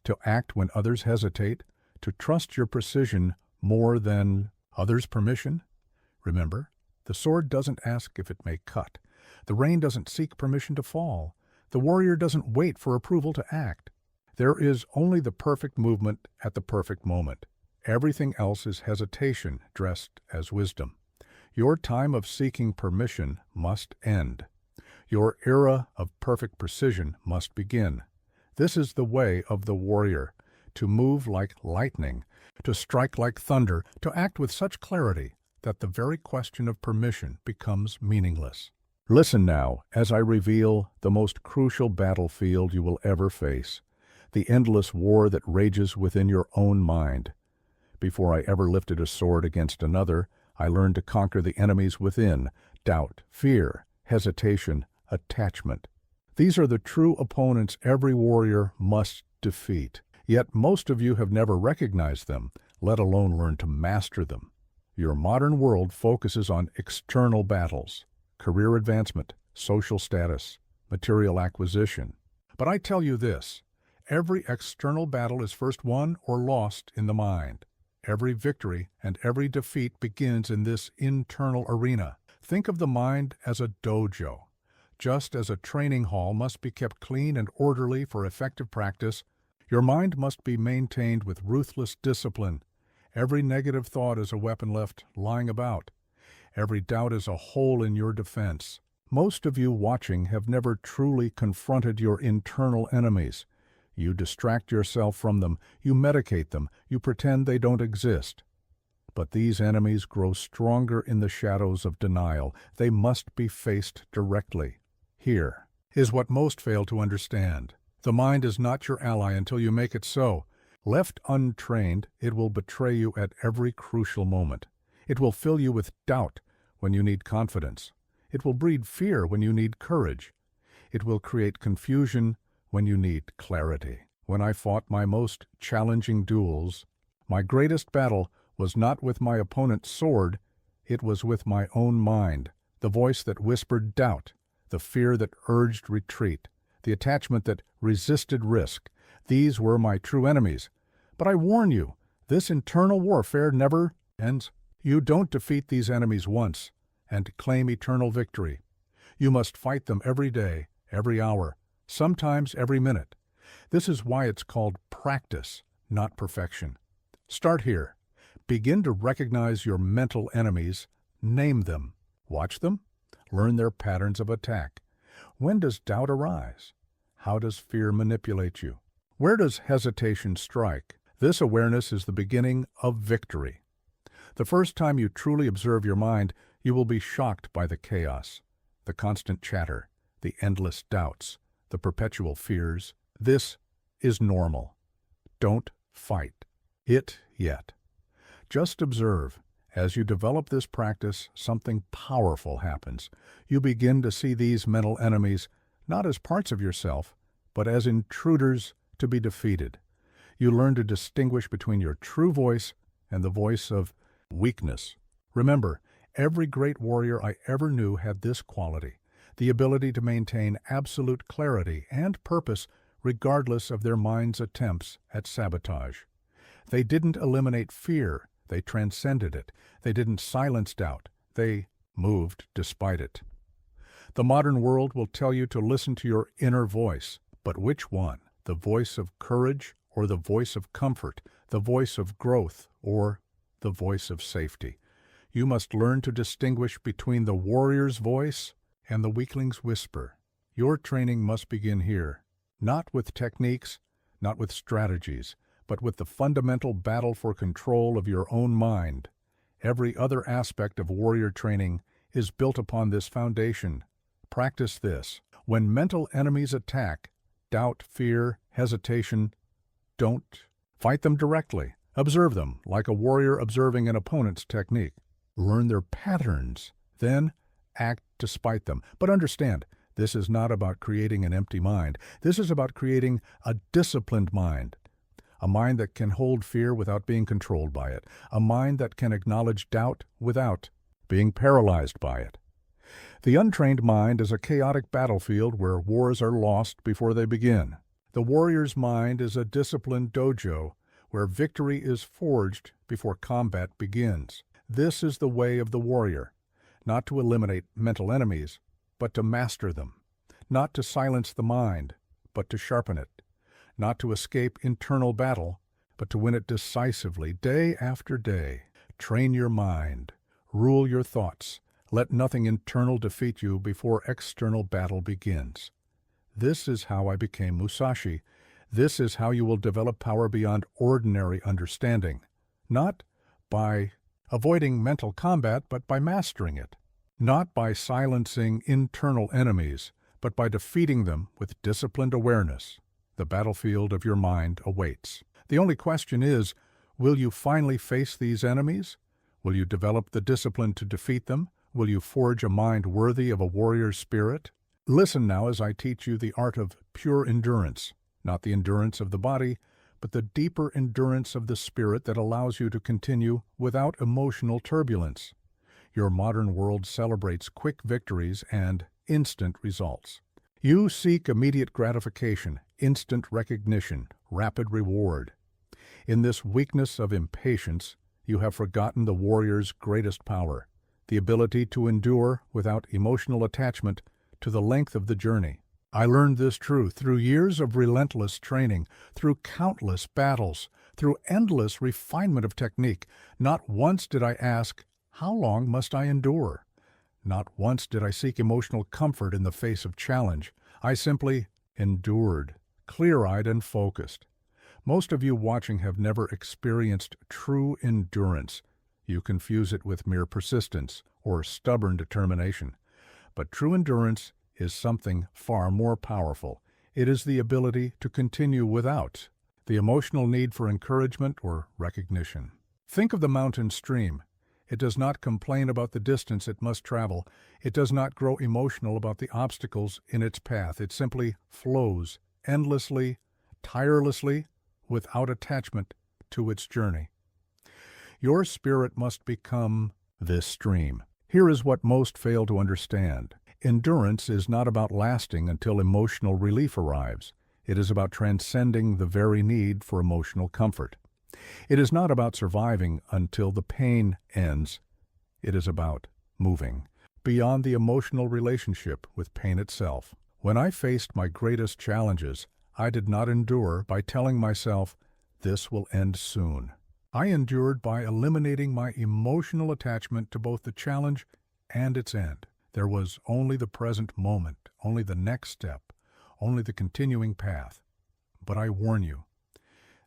to act when others hesitate, to trust your precision more than others' permission? Remember, the sword doesn't ask if it may cut. The rain doesn't seek permission to fall. The warrior doesn't wait for approval to act. There is only the perfect movement at the perfect moment. Everything else is hesitation dressed as wisdom. Your time of seeking permission must end. Your era of perfect precision must begin. This is the way of the warrior, to move like lightning, to strike like thunder, to act with such clarity that the very question of permission becomes meaningless. Listen now as I reveal the most crucial battlefield you will ever face, the endless war that rages within your own mind. Before I ever lifted a sword against another, I learned to conquer the enemies within: doubt, fear, hesitation, attachment. These are the true opponents every warrior must defeat. Yet most of you have never recognized them, let alone learn to master them. Your modern world focuses on external battles, career advancement, social status, material acquisition. But I tell you this, every external battle is first won or lost in the mind. Every victory and every defeat begins in this internal arena. Think of the mind as a dojo. Just as a training hall must be kept clean and orderly for effective practice, your mind must be maintained with ruthless discipline. Every negative thought is a weapon left lying about. Every doubt is a hole in your defense. Most of you watching have never truly confronted your internal enemies. You distract yourself from them, you medicate them, you pretend they don't exist. But these enemies grow stronger in the shadows of denial. They must be faced directly. Here is what most fail to understand. The mind is not your ally until you make it so. Left untrained, it will betray you at every crucial moment. It will fill you with doubt when you need confidence. It will breed fear when you need courage. It will create confusion when you need clarity. When I fought my most challenging duels, my greatest battle was not with my opponent's sword, it was with my own mind, the voice that whispered doubt, the fear that urged retreat, the attachment that resisted risk. These were my true enemies. But I warn you, this internal warfare never ends. You don't defeat these enemies once and claim eternal victory. You must fight them every day, every hour, sometimes every minute. This is why it's called practice, not perfection. Start here. Begin to recognize your mental enemies, name them, watch them, learn their patterns of attack. When does doubt arise? How does fear manipulate you? Where does hesitation strike? This awareness is the beginning of victory. The first time you truly observe your mind, you will be shocked by the chaos, the constant chatter, the endless doubts, the perpetual fears. This is normal. Don't fight it yet. Just observe. As you develop this practice, something powerful happens. You begin to see these mental enemies not as parts of yourself, but as intruders to be defeated. You learn to distinguish between your true voice and the voice of weakness. Remember, every great warrior I ever knew had this quality, the ability to maintain absolute clarity and purpose regardless of their mind's attempts at sabotage. They didn't eliminate fear. They transcended it. They didn't silence doubt. They moved despite it. The modern world will tell you to listen to your inner voice. But which one? The voice of courage or the voice of comfort? The voice of growth or the voice of safety? You must learn to distinguish between the warrior's voice and the weakling's whisper. Your training must begin here, not with techniques, not with strategies, but with the fundamental battle for control of your own mind. Every other aspect of warrior training is built upon this foundation. Practice this. When mental enemies attack, doubt, fear, hesitation, don't fight them directly. Observe them like a warrior observing an opponent's technique. Learn their patterns, then act despite them. But understand, this is not about creating an empty mind. This is about creating a disciplined mind. A mind that can hold fear without being controlled by it. A mind that can acknowledge doubt without being paralyzed by it. The untrained mind is a chaotic battlefield where wars are lost before they begin. The warrior's mind is a disciplined dojo where victory is forged before combat begins. This is the way of the warrior, not to eliminate mental enemies, but to master them. Not to silence the mind, but to sharpen it. Not to escape internal battle, but to win it decisively, day after day. Train your mind. Rule your thoughts. Let nothing internal defeat you before external battle begins. This is how I became Musashi. This is how you will develop power beyond ordinary understanding. Not by avoiding mental combat, but by mastering it. Not by silencing internal enemies, but by defeating them with disciplined awareness. The battlefield of your mind awaits. The only question is, will you finally face these enemies? Will you develop the discipline to defeat them? Will you forge a mind worthy of a warrior's spirit? Listen now as I teach you the art of pure endurance, not the endurance of the body, but the deeper endurance of the spirit that allows you to continue without emotional turbulence. Your modern world celebrates quick victories and instant results. You seek immediate gratification, instant recognition, rapid reward. In this weakness of impatience, you have forgotten the warrior's greatest power, the ability to endure without emotional attachment to the length of the journey. I learned this truth through years of relentless training, through countless battles, through endless refinement of technique. Not once did I ask, how long must I endure? Not once did I seek emotional comfort in the face of challenge. I simply endured, clear-eyed and focused. Most of you watching have never experienced true endurance. You confuse it with mere persistence or stubborn determination. But true endurance is something far more powerful. It is the ability to continue without the emotional need for encouragement or recognition. Think of the mountain stream. It does not complain about the distance it must travel. It does not grow emotional about the obstacles in its path. It simply flows endlessly, tirelessly, without attachment to its journey. Your spirit must become this stream. Here is what most fail to understand. Endurance is not about lasting until emotional relief arrives. It is about transcending the very need for emotional comfort. It is not about surviving until the pain ends. It is about moving beyond the emotional relationship with pain itself. When I faced my greatest challenges, I did not endure by telling myself, "This will end soon." I endured by eliminating my emotional attachment to both the challenge and its end. There was only the present moment, only the next step, only the continuing path. But I warn you,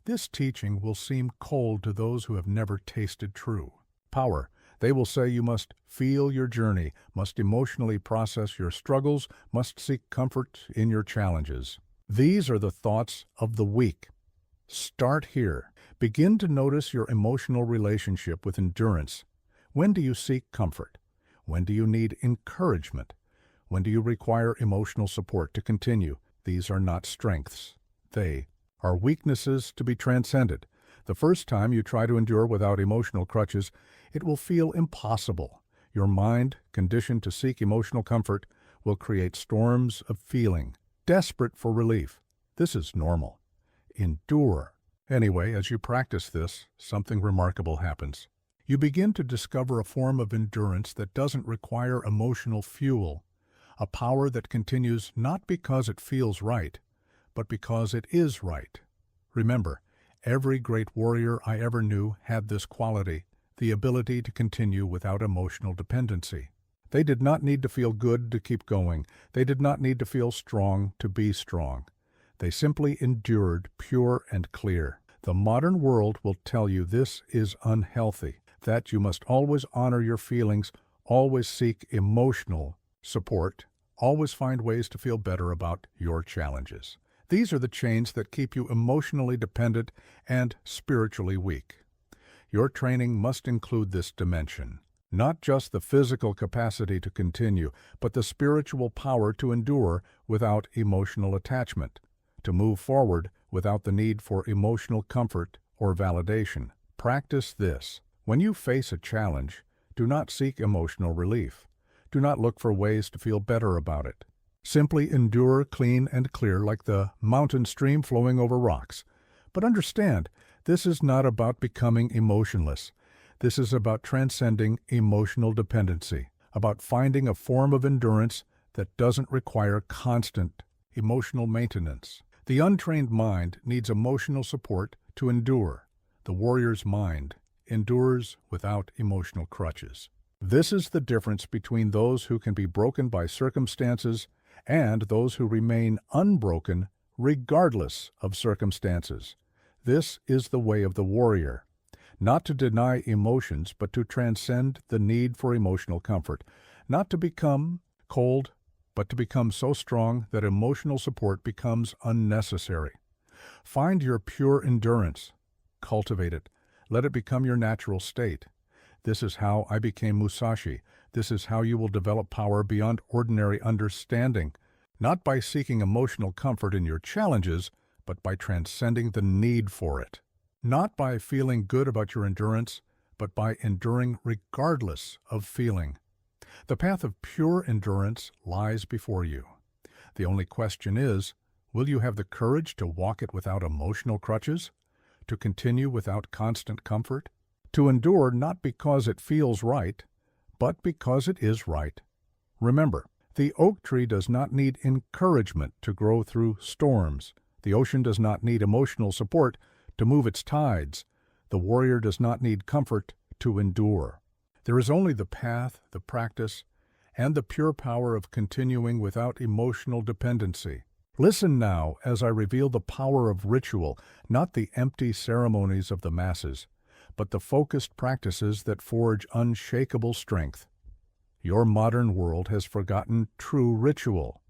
this teaching will seem cold to those who have never tasted true power. They will say you must feel your journey, must emotionally process your struggles, must seek comfort in your challenges. These are the thoughts of the weak. Start here. Begin to notice your emotional relationship with endurance. When do you seek comfort? When do you need encouragement? When do you require emotional support to continue? These are not strengths. They are weaknesses to be transcended. The first time you try to endure without emotional crutches, it will feel impossible. Your mind, conditioned to seek emotional comfort, will create storms of feeling, desperate for relief. This is normal. Endure. Anyway, as you practice this, something remarkable happens. You begin to discover a form of endurance that doesn't require emotional fuel, a power that continues not because it feels right, but because it is right. Remember, every great warrior I ever knew had this quality, the ability to continue without emotional dependency. They did not need to feel good to keep going. They did not need to feel strong to be strong. They simply endured, pure and clear. The modern world will tell you this is unhealthy, that you must always honor your feelings, always seek emotional support, always find ways to feel better about your challenges. These are the chains that keep you emotionally dependent and spiritually weak. Your training must include this dimension, not just the physical capacity to continue, but the spiritual power to endure without emotional attachment, to move forward without the need for emotional comfort or validation. Practice this. When you face a challenge, do not seek emotional relief. Do not look for ways to feel better about it. Simply endure clean and clear like the mountain stream flowing over rocks. But understand, this is not about becoming emotionless. This is about transcending emotional dependency, about finding a form of endurance that doesn't require constant emotional maintenance. The untrained mind needs emotional support to endure. The warrior's mind endures without emotional crutches. This is the difference between those who can be broken by circumstances and those who remain unbroken regardless of circumstances. This is the way of the warrior. Not to deny emotions, but to transcend the need for emotional comfort. Not to become cold, but to become so strong that emotional support becomes unnecessary. Find your pure endurance. Cultivate it. Let it become your natural state. This is how I became Musashi. This is how you will develop power beyond ordinary understanding, not by seeking emotional comfort in your challenges, but by transcending the need for it. Not by feeling good about your endurance, but by enduring regardless of feeling. The path of pure endurance lies before you. The only question is, will you have the courage to walk it without emotional crutches? To continue without constant comfort? To endure not because it feels right, but because it is right. Remember, the oak tree does not need encouragement to grow through storms. The ocean does not need emotional support to move its tides. The warrior does not need comfort to endure. There is only the path, the practice, and the pure power of continuing without emotional dependency. Listen now as I reveal the power of ritual, not the empty ceremonies of the masses, but the focused practices that forge unshakable strength. Your modern world has forgotten true ritual.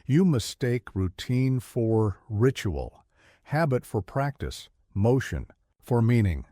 You mistake routine for ritual, habit for practice, motion for meaning.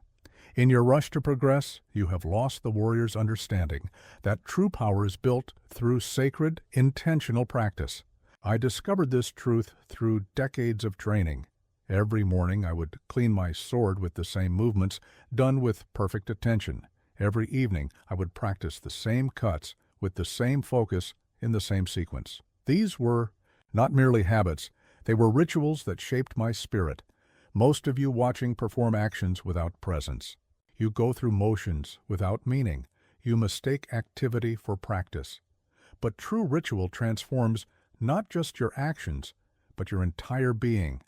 In your rush to progress, you have lost the warrior's understanding that true power is built through sacred, intentional practice. I discovered this truth through decades of training. Every morning I would clean my sword with the same movements, done with perfect attention. Every evening I would practice the same cuts with the same focus in the same sequence. These were not merely habits, they were rituals that shaped my spirit. Most of you watching perform actions without presence. You go through motions without meaning. You mistake activity for practice. But true ritual transforms not just your actions, but your entire being.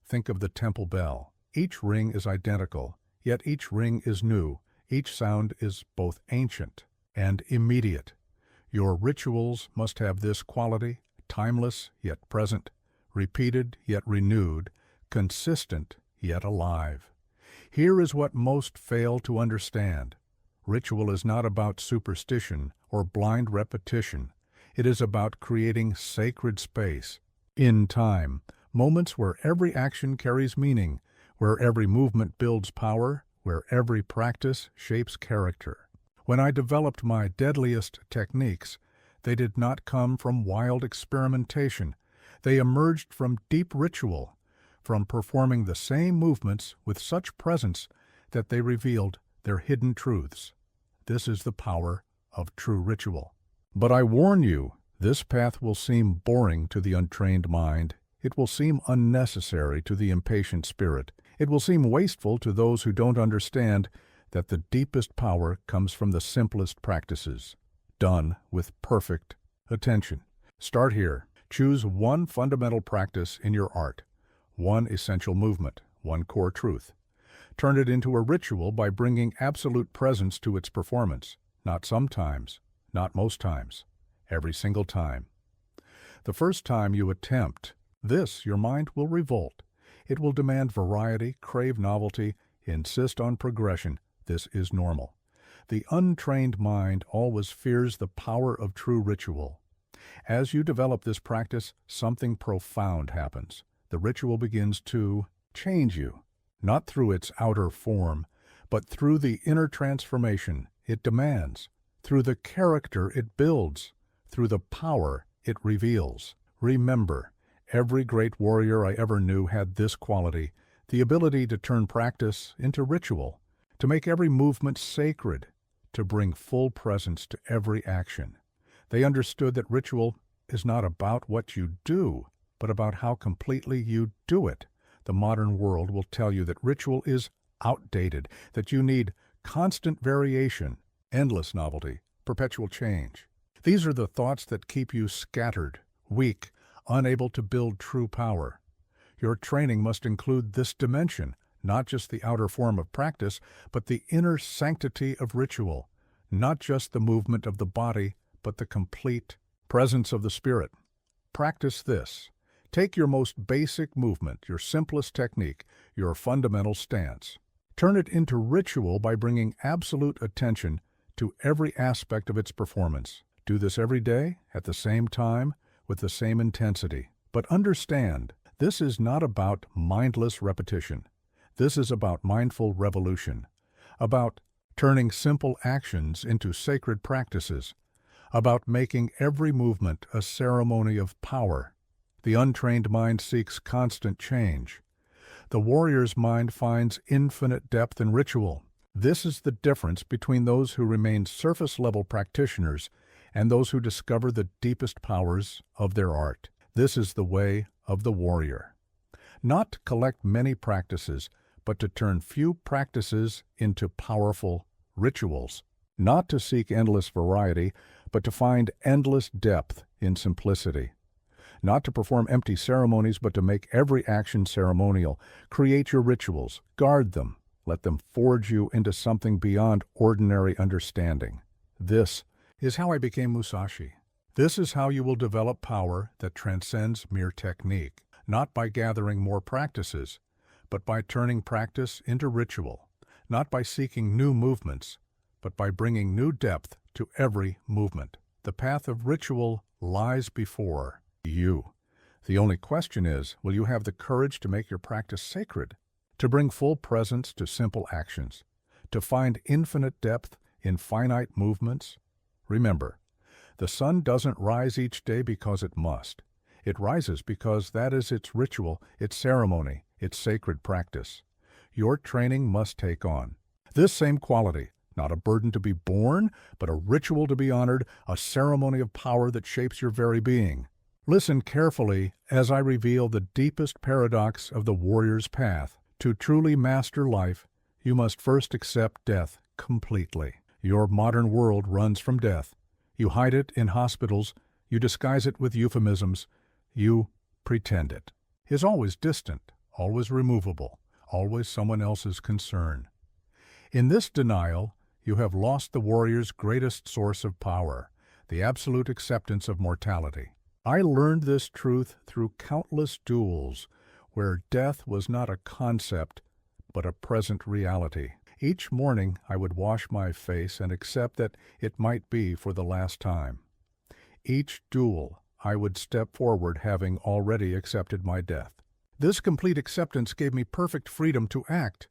Think of the temple bell. Each ring is identical, yet each ring is new. Each sound is both ancient and immediate. Your rituals must have this quality: timeless yet present, repeated yet renewed, consistent yet alive. Here is what most fail to understand. Ritual is not about superstition or blind repetition. It is about creating sacred space. In time, moments where every action carries meaning, where every movement builds power, where every practice shapes character. When I developed my deadliest techniques, they did not come from wild experimentation. They emerged from deep ritual, from performing the same movements with such presence that they revealed their hidden truths. This is the power of true ritual. But I warn you, this path will seem boring to the untrained mind. It will seem unnecessary to the impatient spirit. It will seem wasteful to those who don't understand that the deepest power comes from the simplest practices, done with perfect attention. Start here. Choose one fundamental practice in your art, one essential movement, one core truth. Turn it into a ritual by bringing absolute presence to its performance, not sometimes, not most times, every single time. The first time you attempt this, your mind will revolt. It will demand variety, crave novelty, insist on progression. This is normal. The untrained mind always fears the power of true ritual. As you develop this practice, something profound happens. The ritual begins to change you, not through its outer form, but through the inner transformation it demands, through the character it builds, through the power it reveals. Remember, every great warrior I ever knew had this quality, the ability to turn practice into ritual, to make every movement sacred, to bring full presence to every action. They understood that ritual is not about what you do, but about how completely you do it. The modern world will tell you that ritual is outdated, that you need constant variation, endless novelty, perpetual change. These are the thoughts that keep you scattered, weak, unable to build true power. Your training must include this dimension, not just the outer form of practice, but the inner sanctity of ritual, not just the movement of the body, but the complete presence of the spirit. Practice this. Take your most basic movement, your simplest technique, your fundamental stance. Turn it into ritual by bringing absolute attention to every aspect of its performance. Do this every day, at the same time, with the same intensity. But understand, this is not about mindless repetition. This is about mindful revolution, about turning simple actions into sacred practices, about making every movement a ceremony of power. The untrained mind seeks constant change. The warrior's mind finds infinite depth in ritual. This is the difference between those who remain surface-level practitioners and those who discover the deepest powers of their art. This is the way of the warrior. Not to collect many practices, but to turn few practices into powerful rituals. Not to seek endless variety, but to find endless depth in simplicity. Not to perform empty ceremonies, but to make every action ceremonial. Create your rituals, guard them, let them forge you into something beyond ordinary understanding. This is how I became Musashi. This is how you will develop power that transcends mere technique, not by gathering more practices, but by turning practice into ritual, not by seeking new movements, but by bringing new depth to every movement. The path of ritual lies before you. The only question is, will you have the courage to make your practice sacred, to bring full presence to simple actions, to find infinite depth in finite movements? Remember, the sun doesn't rise each day because it must. It rises because that is its ritual, its ceremony, its sacred practice. Your training must take on this same quality, not a burden to be borne, but a ritual to be honored, a ceremony of power that shapes your very being. Listen carefully as I reveal the deepest paradox of the warrior's path. To truly master life, you must first accept death completely. Your modern world runs from death. You hide it in hospitals, you disguise it with euphemisms, you pretend it. Is always distant, always removable, always someone else's concern. In this denial, you have lost the warrior's greatest source of power, the absolute acceptance of mortality. I learned this truth through countless duels, where death was not a concept, but a present reality. Each morning I would wash my face and accept that it might be for the last time. Each duel I would step forward having already accepted my death. This complete acceptance gave me perfect freedom to act.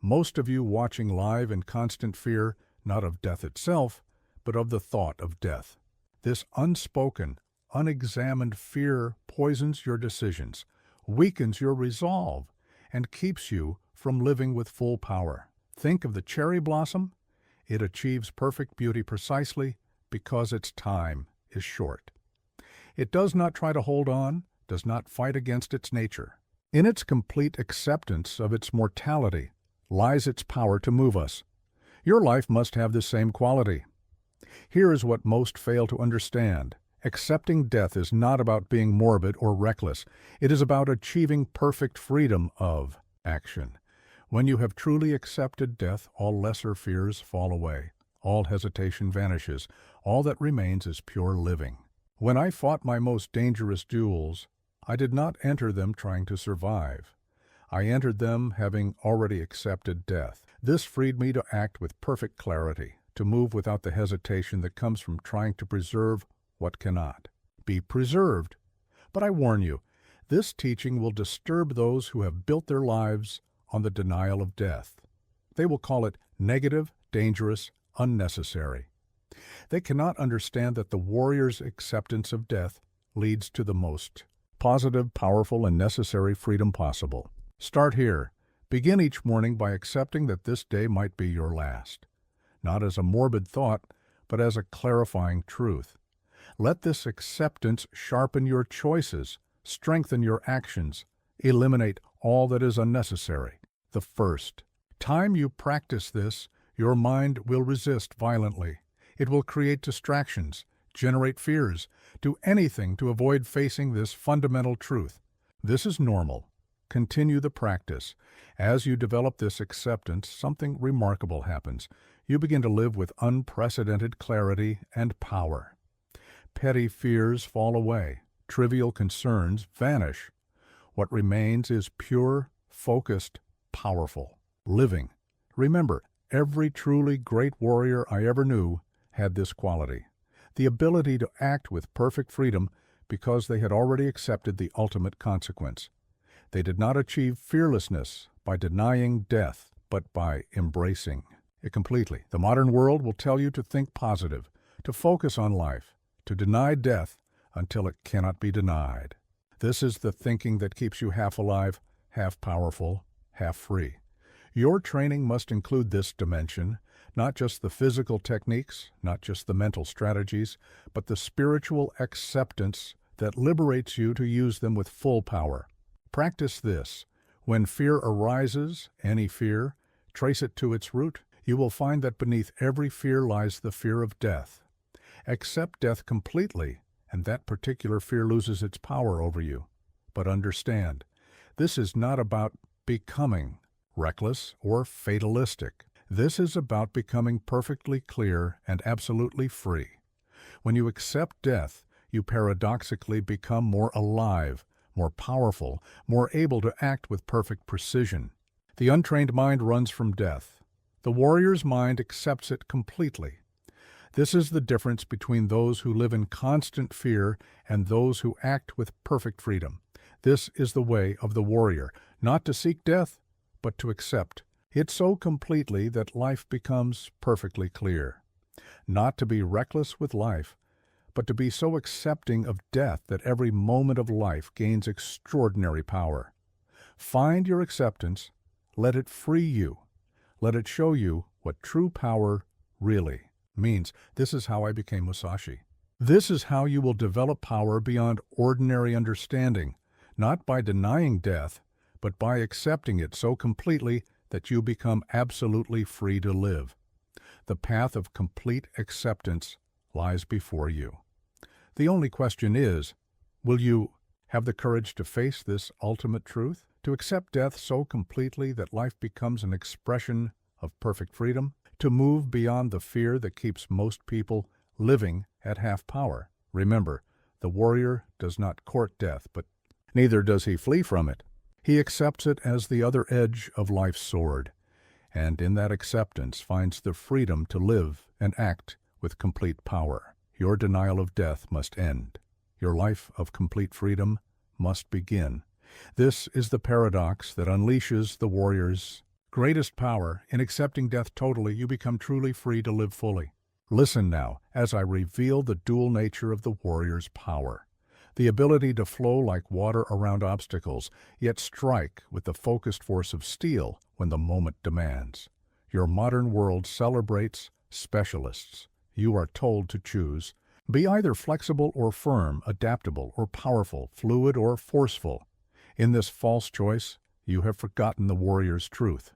Most of you watching live in constant fear, not of death itself, but of the thought of death. This unspoken, unexamined fear poisons your decisions, weakens your resolve, and keeps you from living with full power. Think of the cherry blossom. It achieves perfect beauty precisely because its time is short. It does not try to hold on, does not fight against its nature. In its complete acceptance of its mortality lies its power to move us. Your life must have the same quality. Here is what most fail to understand. Accepting death is not about being morbid or reckless. It is about achieving perfect freedom of action. When you have truly accepted death, all lesser fears fall away. All hesitation vanishes. All that remains is pure living. When I fought my most dangerous duels, I did not enter them trying to survive. I entered them having already accepted death. This freed me to act with perfect clarity, to move without the hesitation that comes from trying to preserve what cannot be preserved. But I warn you, this teaching will disturb those who have built their lives on the denial of death. They will call it negative, dangerous, unnecessary. They cannot understand that the warrior's acceptance of death leads to the most positive, powerful, and necessary freedom possible. Start here. Begin each morning by accepting that this day might be your last, not as a morbid thought, but as a clarifying truth. Let this acceptance sharpen your choices, strengthen your actions, eliminate all that is unnecessary. The first time you practice this, your mind will resist violently. It will create distractions, generate fears, do anything to avoid facing this fundamental truth. This is normal. Continue the practice. As you develop this acceptance, something remarkable happens. You begin to live with unprecedented clarity and power. Petty fears fall away. Trivial concerns vanish. What remains is pure, focused, powerful, living. Remember, every truly great warrior I ever knew had this quality, the ability to act with perfect freedom because they had already accepted the ultimate consequence. They did not achieve fearlessness by denying death, but by embracing it completely. The modern world will tell you to think positive, to focus on life, to deny death until it cannot be denied. This is the thinking that keeps you half alive, half powerful, half free. Your training must include this dimension, not just the physical techniques, not just the mental strategies, but the spiritual acceptance that liberates you to use them with full power. Practice this. When fear arises, any fear, trace it to its root. You will find that beneath every fear lies the fear of death. Accept death completely, and that particular fear loses its power over you. But understand, this is not about becoming reckless or fatalistic. This is about becoming perfectly clear and absolutely free. When you accept death, you paradoxically become more alive, more powerful, more able to act with perfect precision. The untrained mind runs from death. The warrior's mind accepts it completely. This is the difference between those who live in constant fear and those who act with perfect freedom. This is the way of the warrior, not to seek death, but to accept it so completely that life becomes perfectly clear. Not to be reckless with life, but to be so accepting of death that every moment of life gains extraordinary power. Find your acceptance, let it free you, let it show you what true power really means. This is how I became Musashi. This is how you will develop power beyond ordinary understanding, not by denying death, but by accepting it so completely that you become absolutely free to live. The path of complete acceptance lies before you. The only question is, will you have the courage to face this ultimate truth? To accept death so completely that life becomes an expression of perfect freedom? To move beyond the fear that keeps most people living at half power? Remember, the warrior does not court death, but neither does he flee from it. He accepts it as the other edge of life's sword, and in that acceptance finds the freedom to live and act with complete power. Your denial of death must end. Your life of complete freedom must begin. This is the paradox that unleashes the warrior's greatest power. In accepting death totally, you become truly free to live fully. Listen now as I reveal the dual nature of the warrior's power. The ability to flow like water around obstacles, yet strike with the focused force of steel when the moment demands. Your modern world celebrates specialists. You are told to choose. Be either flexible or firm, adaptable or powerful, fluid or forceful. In this false choice, you have forgotten the warrior's truth.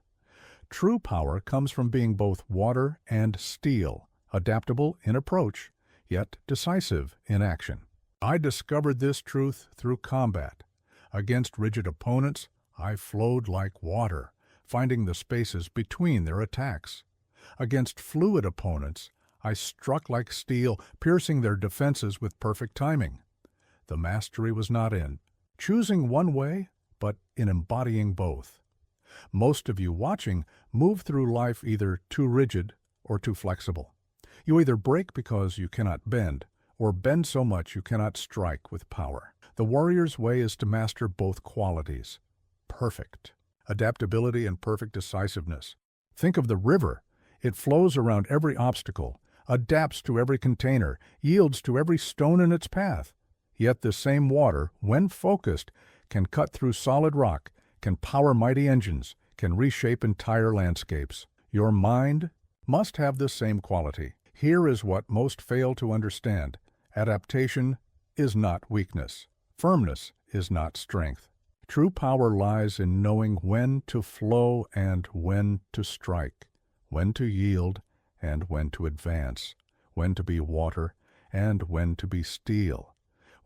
True power comes from being both water and steel, adaptable in approach, yet decisive in action. I discovered this truth through combat. Against rigid opponents, I flowed like water, finding the spaces between their attacks. Against fluid opponents, I struck like steel, piercing their defenses with perfect timing. The mastery was not in choosing one way, but in embodying both. Most of you watching move through life either too rigid or too flexible. You either break because you cannot bend, or bend so much you cannot strike with power. The warrior's way is to master both qualities. Perfect adaptability and perfect decisiveness. Think of the river. It flows around every obstacle, adapts to every container, yields to every stone in its path. Yet this same water, when focused, can cut through solid rock, can power mighty engines, can reshape entire landscapes. Your mind must have the same quality. Here is what most fail to understand. Adaptation is not weakness. Firmness is not strength. True power lies in knowing when to flow and when to strike, when to yield and when to advance, when to be water and when to be steel.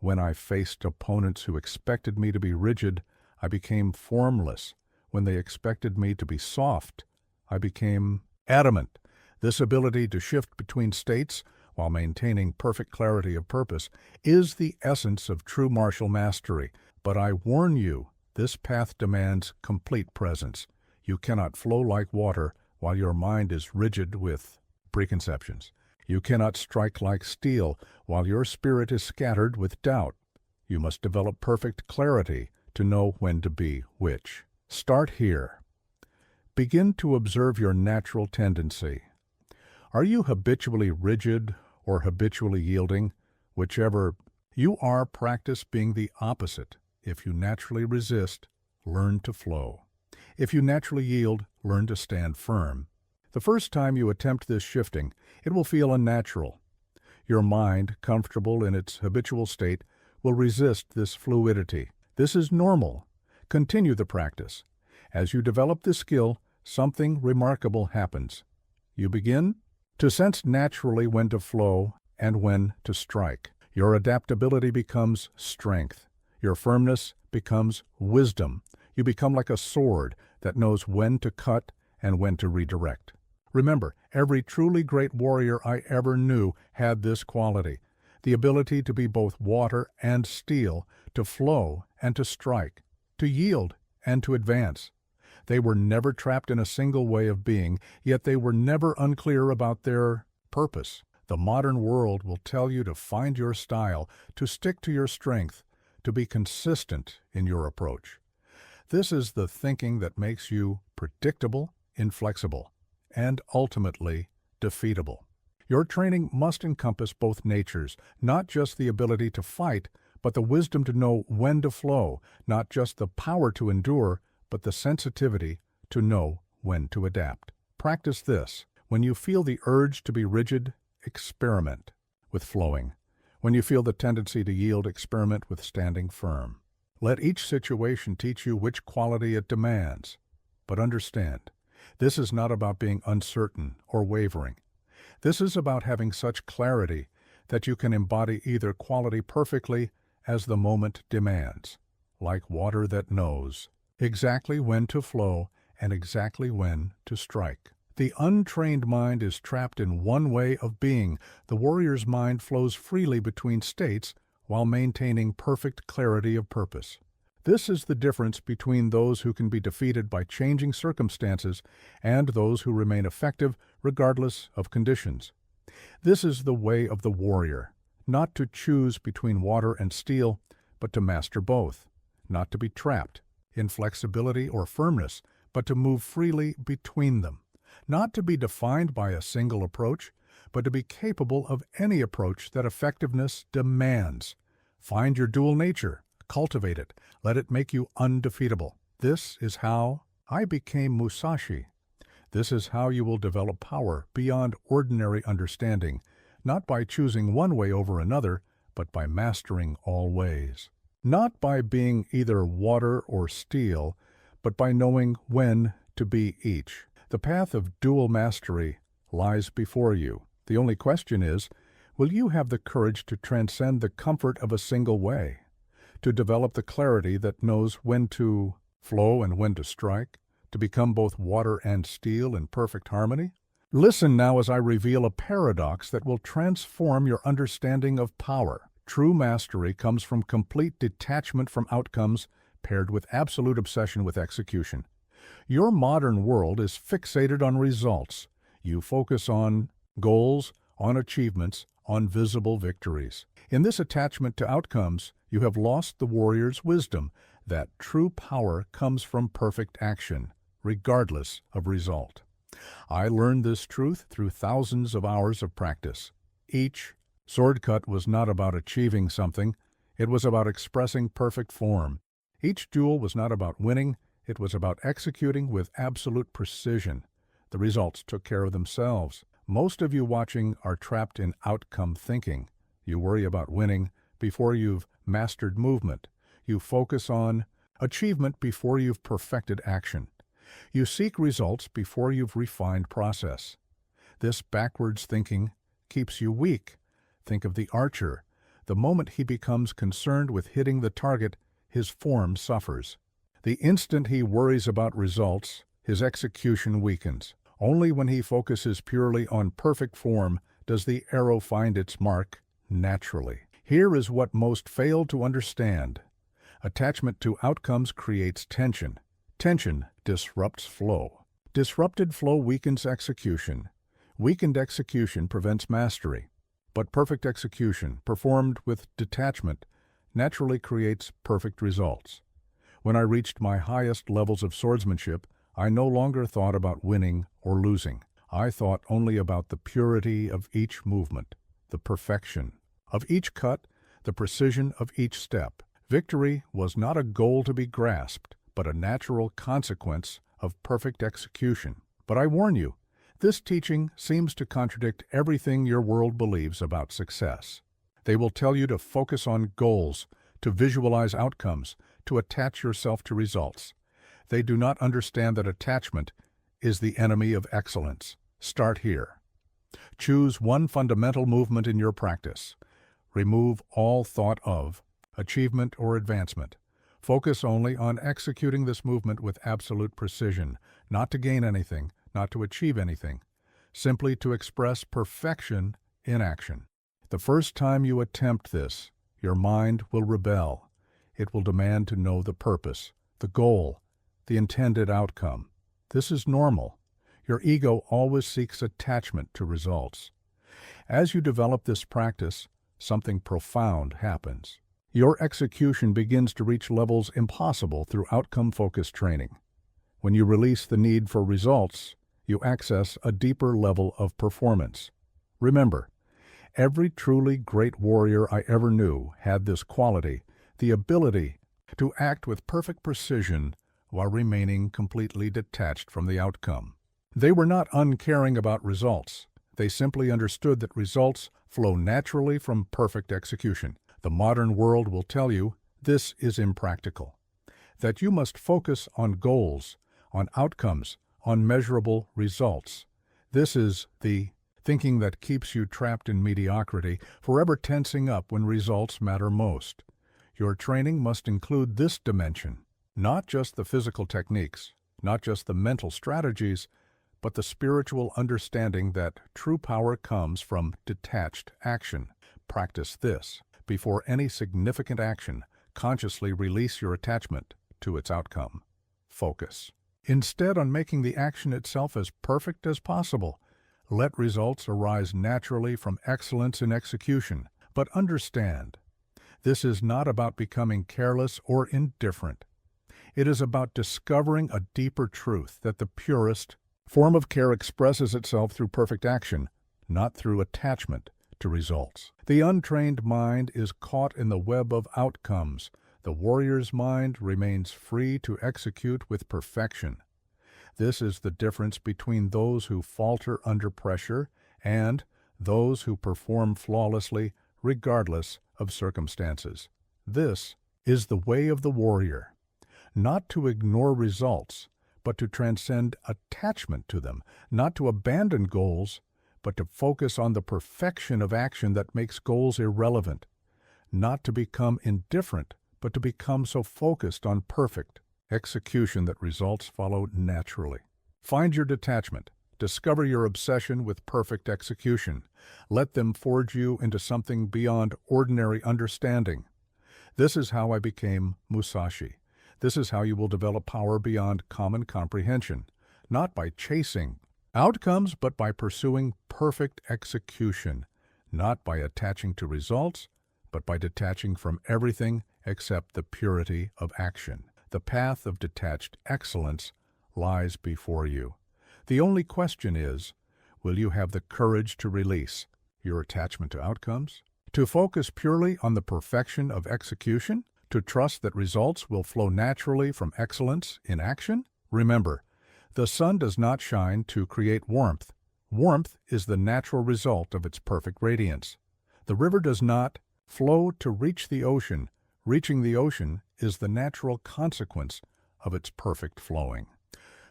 When I faced opponents who expected me to be rigid, I became formless. When they expected me to be soft, I became adamant. This ability to shift between states while maintaining perfect clarity of purpose is the essence of true martial mastery. But I warn you, this path demands complete presence. You cannot flow like water while your mind is rigid with preconceptions. You cannot strike like steel while your spirit is scattered with doubt. You must develop perfect clarity to know when to be which. Start here. Begin to observe your natural tendency. Are you habitually rigid or habitually yielding? Whichever you are, practice being the opposite. If you naturally resist, learn to flow. If you naturally yield, learn to stand firm. The first time you attempt this shifting, it will feel unnatural. Your mind, comfortable in its habitual state, will resist this fluidity. This is normal. Continue the practice. As you develop this skill, something remarkable happens. You begin to sense naturally when to flow and when to strike. Your adaptability becomes strength. Your firmness becomes wisdom. You become like a sword that knows when to cut and when to redirect. Remember, every truly great warrior I ever knew had this quality. the ability to be both water and steel, to flow and to strike, to yield and to advance. They were never trapped in a single way of being, yet they were never unclear about their purpose. The modern world will tell you to find your style, to stick to your strength, to be consistent in your approach. This is the thinking that makes you predictable, inflexible, and ultimately defeatable. Your training must encompass both natures, not just the ability to fight, but the wisdom to know when to flow, not just the power to endure, but the sensitivity to know when to adapt. Practice this. When you feel the urge to be rigid, experiment with flowing. When you feel the tendency to yield, experiment with standing firm. Let each situation teach you which quality it demands. But understand, this is not about being uncertain or wavering. This is about having such clarity that you can embody either quality perfectly as the moment demands, like water that knows exactly when to flow and exactly when to strike. The untrained mind is trapped in one way of being. The warrior's mind flows freely between states while maintaining perfect clarity of purpose. This is the difference between those who can be defeated by changing circumstances and those who remain effective regardless of conditions. This is the way of the warrior, not to choose between water and steel, but to master both, not to be trapped in flexibility or firmness, but to move freely between them, not to be defined by a single approach, but to be capable of any approach that effectiveness demands. Find your dual nature, cultivate it, let it make you undefeatable. This is how I became Musashi. This is how you will develop power beyond ordinary understanding, not by choosing one way over another, but by mastering all ways. Not by being either water or steel, but by knowing when to be each. The path of dual mastery lies before you. The only question is, will you have the courage to transcend the comfort of a single way, to develop the clarity that knows when to flow and when to strike, to become both water and steel in perfect harmony? Listen now as I reveal a paradox that will transform your understanding of power. True mastery comes from complete detachment from outcomes paired with absolute obsession with execution. Your modern world is fixated on results. You focus on goals, on achievements, on visible victories. In this attachment to outcomes, you have lost the warrior's wisdom that true power comes from perfect action, regardless of result. I learned this truth through thousands of hours of practice. Each sword cut was not about achieving something, it was about expressing perfect form. Each duel was not about winning, it was about executing with absolute precision. The results took care of themselves. Most of you watching are trapped in outcome thinking. You worry about winning before you've mastered movement. You focus on achievement before you've perfected action. You seek results before you've refined process. This backwards thinking keeps you weak. Think of the archer. The moment he becomes concerned with hitting the target, his form suffers. The instant he worries about results, his execution weakens. Only when he focuses purely on perfect form does the arrow find its mark naturally. Here is what most fail to understand. Attachment to outcomes creates tension. Tension disrupts flow. Disrupted flow weakens execution. Weakened execution prevents mastery. But perfect execution, performed with detachment, naturally creates perfect results. When I reached my highest levels of swordsmanship, I no longer thought about winning or losing. I thought only about the purity of each movement, the perfection of each cut, the precision of each step. Victory was not a goal to be grasped, but a natural consequence of perfect execution. But I warn you, this teaching seems to contradict everything your world believes about success. They will tell you to focus on goals, to visualize outcomes, to attach yourself to results. They do not understand that attachment is the enemy of excellence. Start here. Choose one fundamental movement in your practice. Remove all thought of achievement or advancement. Focus only on executing this movement with absolute precision, not to gain anything, not to achieve anything, simply to express perfection in action. The first time you attempt this, your mind will rebel. It will demand to know the purpose, the goal, the intended outcome. This is normal. Your ego always seeks attachment to results. As you develop this practice, something profound happens. Your execution begins to reach levels impossible through outcome-focused training. When you release the need for results, you access a deeper level of performance. Remember, every truly great warrior I ever knew had this quality, the ability to act with perfect precision while remaining completely detached from the outcome. They were not uncaring about results. They simply understood that results flow naturally from perfect execution. The modern world will tell you this is impractical, that you must focus on goals, on outcomes, on measurable results. This is the thinking that keeps you trapped in mediocrity, forever tensing up when results matter most. Your training must include this dimension, not just the physical techniques, not just the mental strategies, but the spiritual understanding that true power comes from detached action. Practice this. Before any significant action, consciously release your attachment to its outcome. Focus instead on making the action itself as perfect as possible. Let results arise naturally from excellence in execution. But understand, this is not about becoming careless or indifferent. It is about discovering a deeper truth that the purest form of care expresses itself through perfect action, not through attachment to results. The untrained mind is caught in the web of outcomes. The warrior's mind remains free to execute with perfection. This is the difference between those who falter under pressure and those who perform flawlessly regardless of circumstances. This is the way of the warrior, not to ignore results, but to transcend attachment to them, not to abandon goals, but to focus on the perfection of action that makes goals irrelevant, not to become indifferent, but to become so focused on perfect execution that results follow naturally. Find your detachment. Discover your obsession with perfect execution. Let them forge you into something beyond ordinary understanding. This is how I became Musashi. This is how you will develop power beyond common comprehension, not by chasing outcomes, but by pursuing perfect execution, not by attaching to results, but by detaching from everything except the purity of action. The path of detached excellence lies before you. The only question is, will you have the courage to release your attachment to outcomes, to focus purely on the perfection of execution, to trust that results will flow naturally from excellence in action? Remember, the sun does not shine to create warmth. Warmth is the natural result of its perfect radiance. The river does not flow to reach the ocean. Reaching the ocean is the natural consequence of its perfect flowing.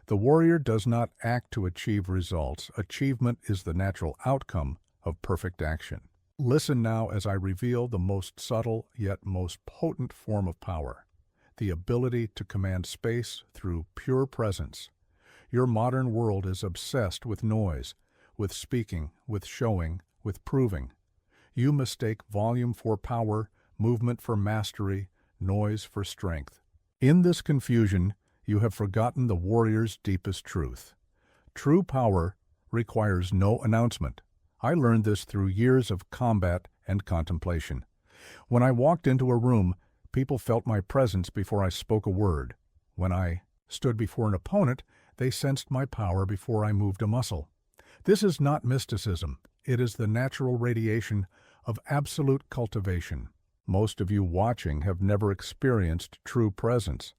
The warrior does not act to achieve results. Achievement is the natural outcome of perfect action. Listen now as I reveal the most subtle yet most potent form of power, the ability to command space through pure presence. Your modern world is obsessed with noise, with speaking, with showing, with proving. You mistake volume for power, movement for mastery, noise for strength. In this confusion, you have forgotten the warrior's deepest truth. True power requires no announcement. I learned this through years of combat and contemplation. When I walked into a room, people felt my presence before I spoke a word. When I stood before an opponent, they sensed my power before I moved a muscle. This is not mysticism. It is the natural radiation of absolute cultivation. Most of you watching have never experienced true presence.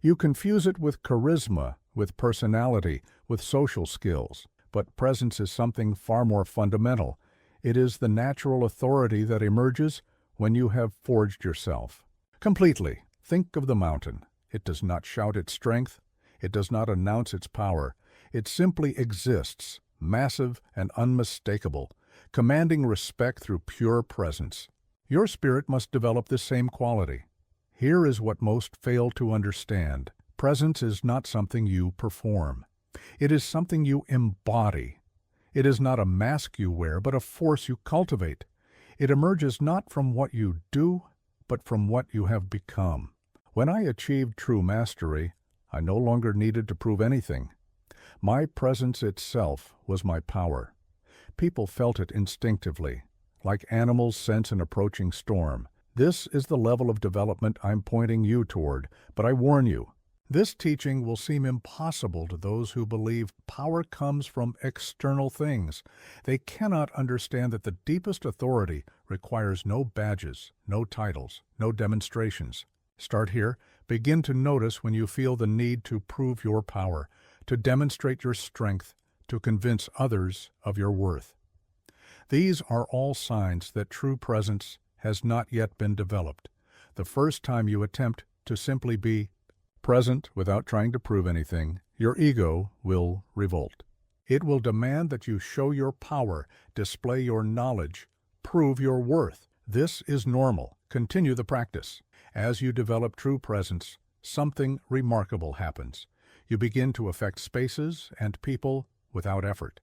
You confuse it with charisma, with personality, with social skills. But presence is something far more fundamental. It is the natural authority that emerges when you have forged yourself completely. Think of the mountain. It does not shout its strength. It does not announce its power. It simply exists, massive and unmistakable, commanding respect through pure presence. Your spirit must develop this same quality. Here is what most fail to understand. Presence is not something you perform. It is something you embody. It is not a mask you wear, but a force you cultivate. It emerges not from what you do, but from what you have become. When I achieved true mastery, I no longer needed to prove anything. My presence itself was my power. People felt it instinctively, like animals sense an approaching storm. This is the level of development I'm pointing you toward, but I warn you, this teaching will seem impossible to those who believe power comes from external things. They cannot understand that the deepest authority requires no badges, no titles, no demonstrations. Start here. Begin to notice when you feel the need to prove your power, to demonstrate your strength, to convince others of your worth. These are all signs that true presence has not yet been developed. The first time you attempt to simply be present without trying to prove anything, your ego will revolt. It will demand that you show your power, display your knowledge, prove your worth. This is normal. Continue the practice. As you develop true presence, something remarkable happens. You begin to affect spaces and people without effort.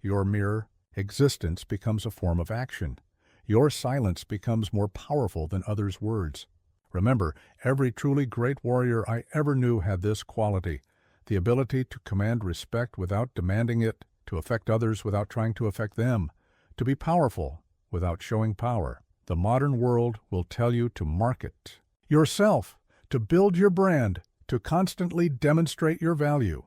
Your mere existence becomes a form of action. Your silence becomes more powerful than others' words. Remember, every truly great warrior I ever knew had this quality, the ability to command respect without demanding it, to affect others without trying to affect them, to be powerful without showing power. The modern world will tell you to market yourself, to build your brand, to constantly demonstrate your value.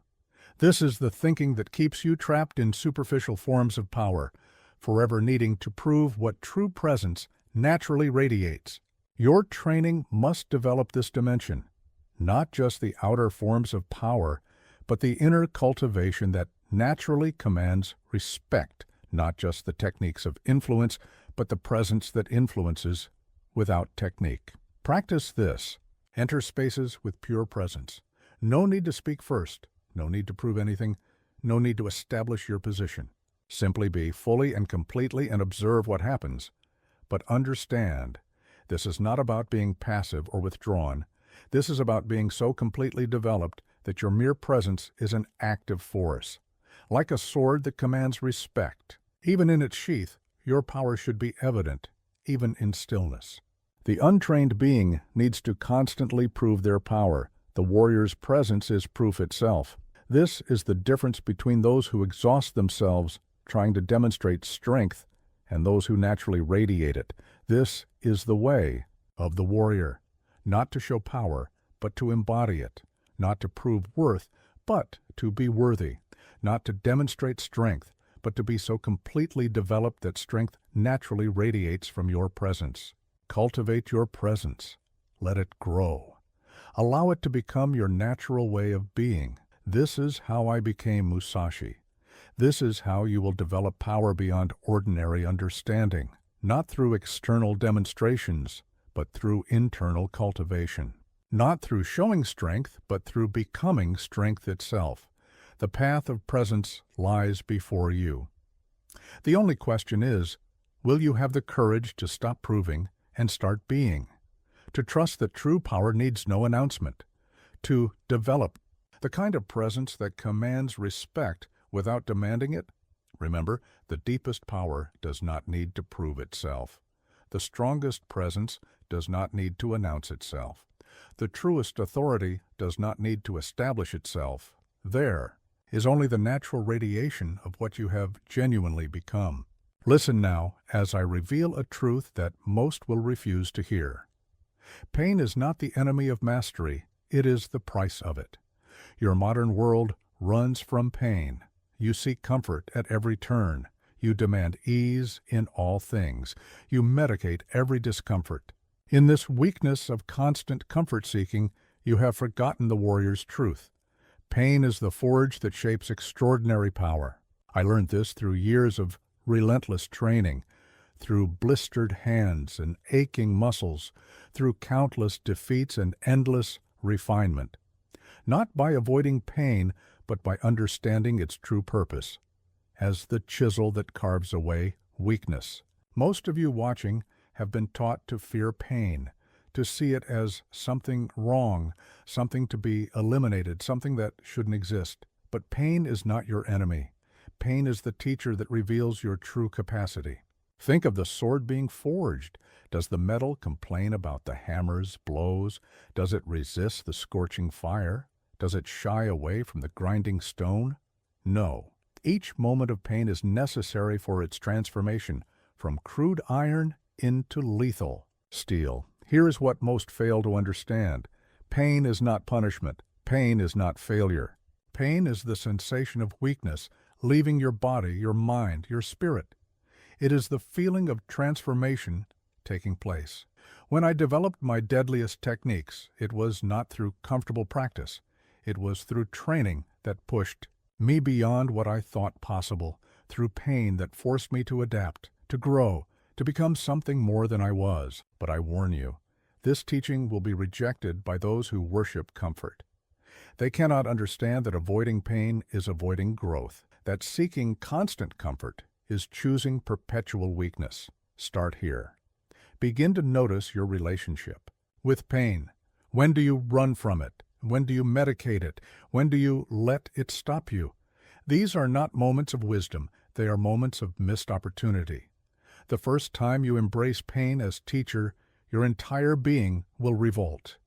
This is the thinking that keeps you trapped in superficial forms of power, forever needing to prove what true presence naturally radiates. Your training must develop this dimension, not just the outer forms of power, but the inner cultivation that naturally commands respect, not just the techniques of influence, but the presence that influences without technique. Practice this. Enter spaces with pure presence. No need to speak first, no need to prove anything, no need to establish your position. Simply be fully and completely and observe what happens. But understand, this is not about being passive or withdrawn. This is about being so completely developed that your mere presence is an active force. Like a sword that commands respect. Even in its sheath, your power should be evident, even in stillness. The untrained being needs to constantly prove their power. The warrior's presence is proof itself. This is the difference between those who exhaust themselves trying to demonstrate strength and those who naturally radiate it. This is the way of the warrior, not to show power, but to embody it, not to prove worth, but to be worthy, not to demonstrate strength, but to be so completely developed that strength naturally radiates from your presence. Cultivate your presence. Let it grow. Allow it to become your natural way of being. This is how I became Musashi. This is how you will develop power beyond ordinary understanding, not through external demonstrations, but through internal cultivation. Not through showing strength, but through becoming strength itself. The path of presence lies before you. The only question is, will you have the courage to stop proving and start being? To trust that true power needs no announcement. To develop the kind of presence that commands respect without demanding it? Remember, the deepest power does not need to prove itself. The strongest presence does not need to announce itself. The truest authority does not need to establish itself. There is only the natural radiation of what you have genuinely become. Listen now as I reveal a truth that most will refuse to hear. Pain is not the enemy of mastery, it is the price of it. Your modern world runs from pain. You seek comfort at every turn. You demand ease in all things. You medicate every discomfort. In this weakness of constant comfort-seeking, you have forgotten the warrior's truth. Pain is the forge that shapes extraordinary power. I learned this through years of relentless training, through blistered hands and aching muscles, through countless defeats and endless refinement. Not by avoiding pain, but by understanding its true purpose, as the chisel that carves away weakness. Most of you watching have been taught to fear pain, to see it as something wrong, something to be eliminated, something that shouldn't exist. But pain is not your enemy. Pain is the teacher that reveals your true capacity. Think of the sword being forged. Does the metal complain about the hammer's blows? Does it resist the scorching fire? Does it shy away from the grinding stone? No. Each moment of pain is necessary for its transformation from crude iron into lethal steel. Here is what most fail to understand. Pain is not punishment. Pain is not failure. Pain is the sensation of weakness, leaving your body, your mind, your spirit. It is the feeling of transformation taking place. When I developed my deadliest techniques, it was not through comfortable practice. It was through training that pushed me beyond what I thought possible, through pain that forced me to adapt, to grow, to become something more than I was. But I warn you, this teaching will be rejected by those who worship comfort. They cannot understand that avoiding pain is avoiding growth, that seeking constant comfort is choosing perpetual weakness. Start here. Begin to notice your relationship with pain. When do you run from it? When do you medicate it? When do you let it stop you? These are not moments of wisdom. They are moments of missed opportunity. The first time you embrace pain as teacher, your entire being will revolt.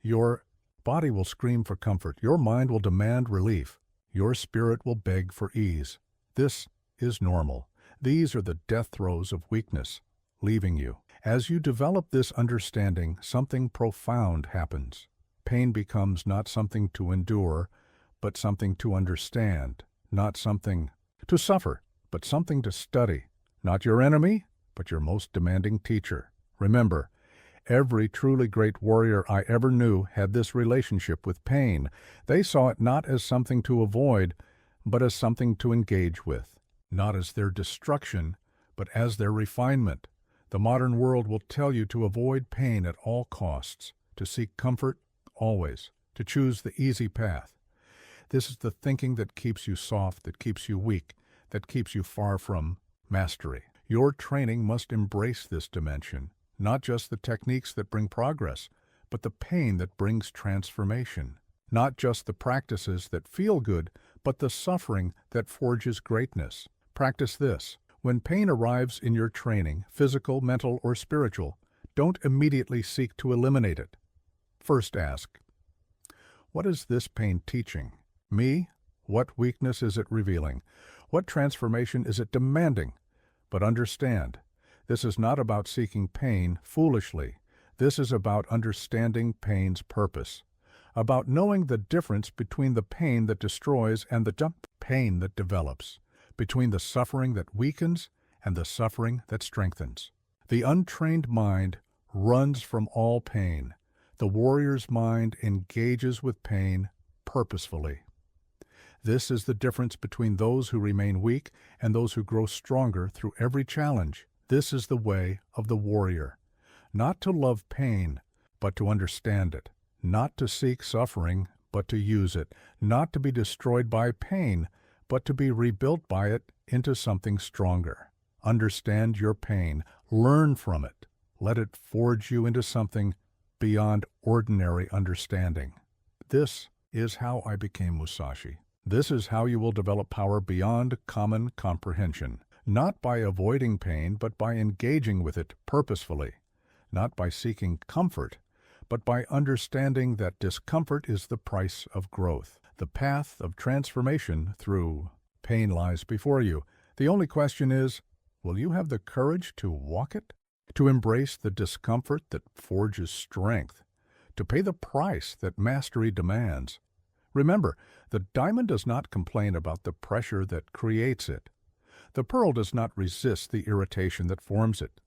Your body will scream for comfort. Your mind will demand relief. Your spirit will beg for ease. This is normal. These are the death throes of weakness, leaving you. As you develop this understanding, something profound happens. Pain becomes not something to endure, but something to understand. Not something to suffer, but something to study. Not your enemy, but your most demanding teacher. Remember, every truly great warrior I ever knew had this relationship with pain. They saw it not as something to avoid, but as something to engage with. Not as their destruction, but as their refinement. The modern world will tell you to avoid pain at all costs, to seek comfort always, to choose the easy path. This is the thinking that keeps you soft, that keeps you weak, that keeps you far from mastery. Your training must embrace this dimension, not just the techniques that bring progress, but the pain that brings transformation. Not just the practices that feel good, but the suffering that forges greatness. Practice this. When pain arrives in your training, physical, mental, or spiritual, don't immediately seek to eliminate it. First ask, what is this pain teaching me? What weakness is it revealing? What transformation is it demanding? But understand, this is not about seeking pain foolishly. This is about understanding pain's purpose, about knowing the difference between the pain that destroys and the pain that develops, between the suffering that weakens and the suffering that strengthens. The untrained mind runs from all pain. The warrior's mind engages with pain purposefully. This is the difference between those who remain weak and those who grow stronger through every challenge. This is the way of the warrior. Not to love pain, but to understand it. Not to seek suffering, but to use it. Not to be destroyed by pain, but to be rebuilt by it into something stronger. Understand your pain. Learn from it. Let it forge you into something beyond ordinary understanding. This is how I became Musashi. This is how you will develop power beyond common comprehension. Not by avoiding pain, but by engaging with it purposefully. Not by seeking comfort, but by understanding that discomfort is the price of growth. The path of transformation through pain lies before you. The only question is, will you have the courage to walk it? To embrace the discomfort that forges strength? To pay the price that mastery demands? Remember, the diamond does not complain about the pressure that creates it. The pearl does not resist the irritation that forms it.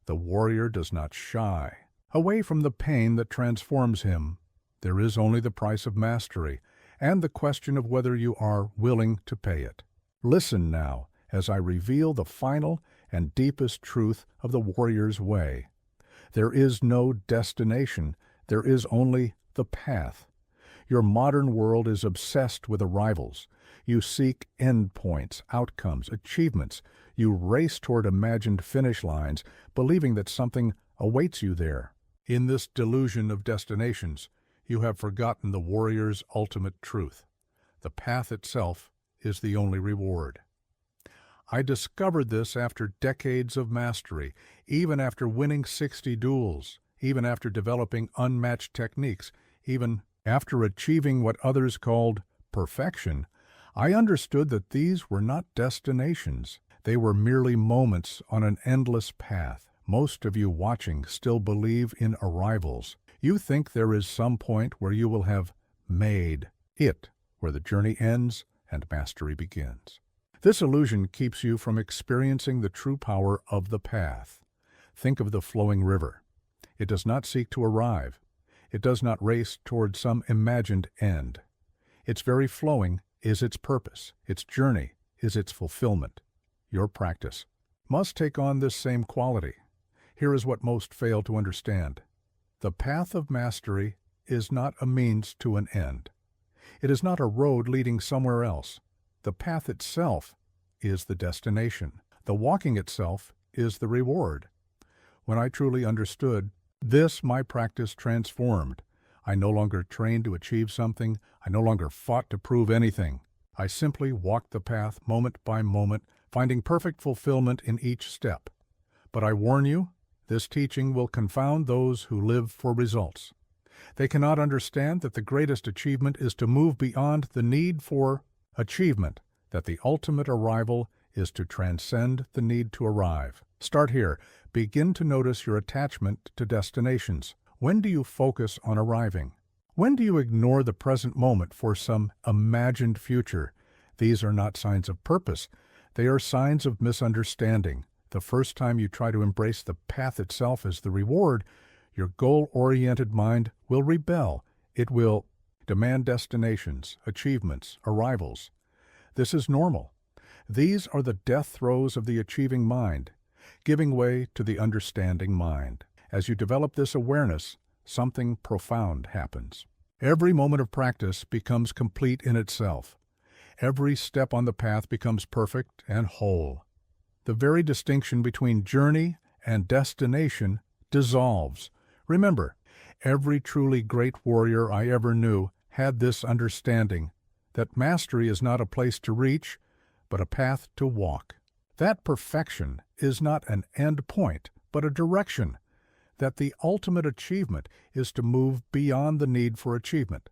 The warrior does not shy away from the pain that transforms him. There is only the price of mastery, and the question of whether you are willing to pay it. Listen now as I reveal the final and deepest truth of the warrior's way. There is no destination. There is only the path. Your modern world is obsessed with arrivals. You seek endpoints, outcomes, achievements. You race toward imagined finish lines, believing that something awaits you there. In this delusion of destinations, you have forgotten the warrior's ultimate truth. The path itself is the only reward. I discovered this after decades of mastery, even after winning 60 duels, even after developing unmatched techniques, even after achieving what others called perfection. I understood that these were not destinations. They were merely moments on an endless path. Most of you watching still believe in arrivals. You think there is some point where you will have made it, where the journey ends and mastery begins. This illusion keeps you from experiencing the true power of the path. Think of the flowing river. It does not seek to arrive. It does not race toward some imagined end. Its very flowing is its purpose. Its journey is its fulfillment. Your practice must take on this same quality. Here is what most fail to understand. The path of mastery is not a means to an end. It is not a road leading somewhere else. The path itself is the destination. The walking itself is the reward. When I truly understood this, my practice transformed. I no longer trained to achieve something. I no longer fought to prove anything. I simply walked the path moment by moment, finding perfect fulfillment in each step. But I warn you, this teaching will confound those who live for results. They cannot understand that the greatest achievement is to move beyond the need for achievement, that the ultimate arrival is to transcend the need to arrive. Start here. Begin to notice your attachment to destinations. When do you focus on arriving? When do you ignore the present moment for some imagined future? These are not signs of purpose. They are signs of misunderstanding. The first time you try to embrace the path itself as the reward, your goal-oriented mind will rebel. It will demand destinations, achievements, arrivals. This is normal. These are the death throes of the achieving mind, giving way to the understanding mind. As you develop this awareness, something profound happens. Every moment of practice becomes complete in itself. Every step on the path becomes perfect and whole. The very distinction between journey and destination dissolves. Remember, every truly great warrior I ever knew had this understanding, that mastery is not a place to reach, but a path to walk. That perfection is not an end point, but a direction. That the ultimate achievement is to move beyond the need for achievement.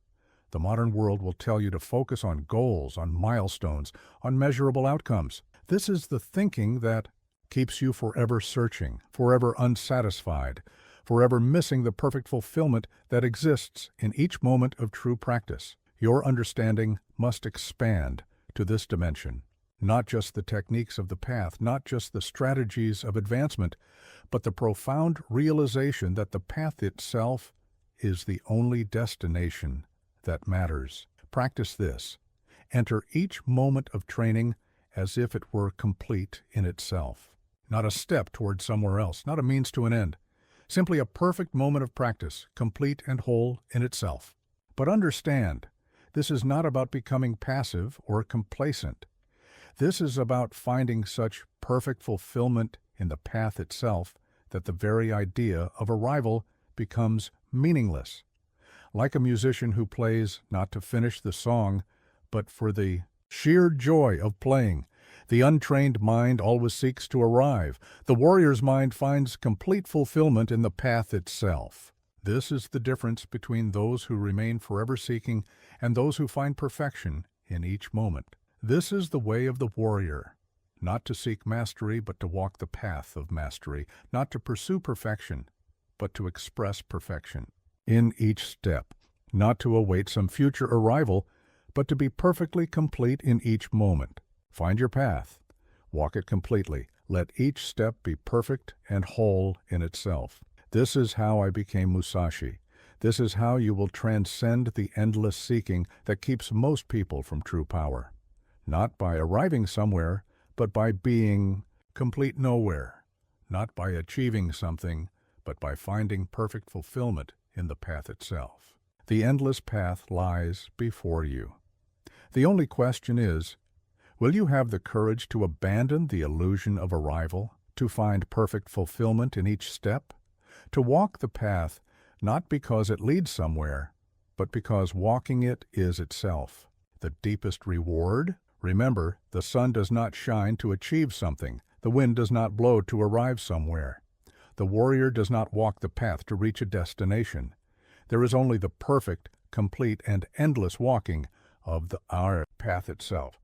The modern world will tell you to focus on goals, on milestones, on measurable outcomes. This is the thinking that keeps you forever searching, forever unsatisfied, forever missing the perfect fulfillment that exists in each moment of true practice. Your understanding must expand to this dimension. Not just the techniques of the path, not just the strategies of advancement, but the profound realization that the path itself is the only destination that matters. Practice this. Enter each moment of training as if it were complete in itself. Not a step toward somewhere else, not a means to an end. Simply a perfect moment of practice, complete and whole in itself. But understand, this is not about becoming passive or complacent. This is about finding such perfect fulfillment in the path itself that the very idea of arrival becomes meaningless. Like a musician who plays not to finish the song, but for the sheer joy of playing, the untrained mind always seeks to arrive. The warrior's mind finds complete fulfillment in the path itself. This is the difference between those who remain forever seeking and those who find perfection in each moment. This is the way of the warrior, not to seek mastery, but to walk the path of mastery, not to pursue perfection, but to express perfection in each step, not to await some future arrival, but to be perfectly complete in each moment. Find your path, walk it completely, let each step be perfect and whole in itself. This is how I became Musashi. This is how you will transcend the endless seeking that keeps most people from true power. Not by arriving somewhere, but by being complete nowhere. Not by achieving something, but by finding perfect fulfillment in the path itself. The endless path lies before you. The only question is, will you have the courage to abandon the illusion of arrival, to find perfect fulfillment in each step, to walk the path not because it leads somewhere, but because walking it is itself the deepest reward, Remember, the sun does not shine to achieve something. The wind does not blow to arrive somewhere. The warrior does not walk the path to reach a destination. There is only the perfect, complete, and endless walking of our path itself.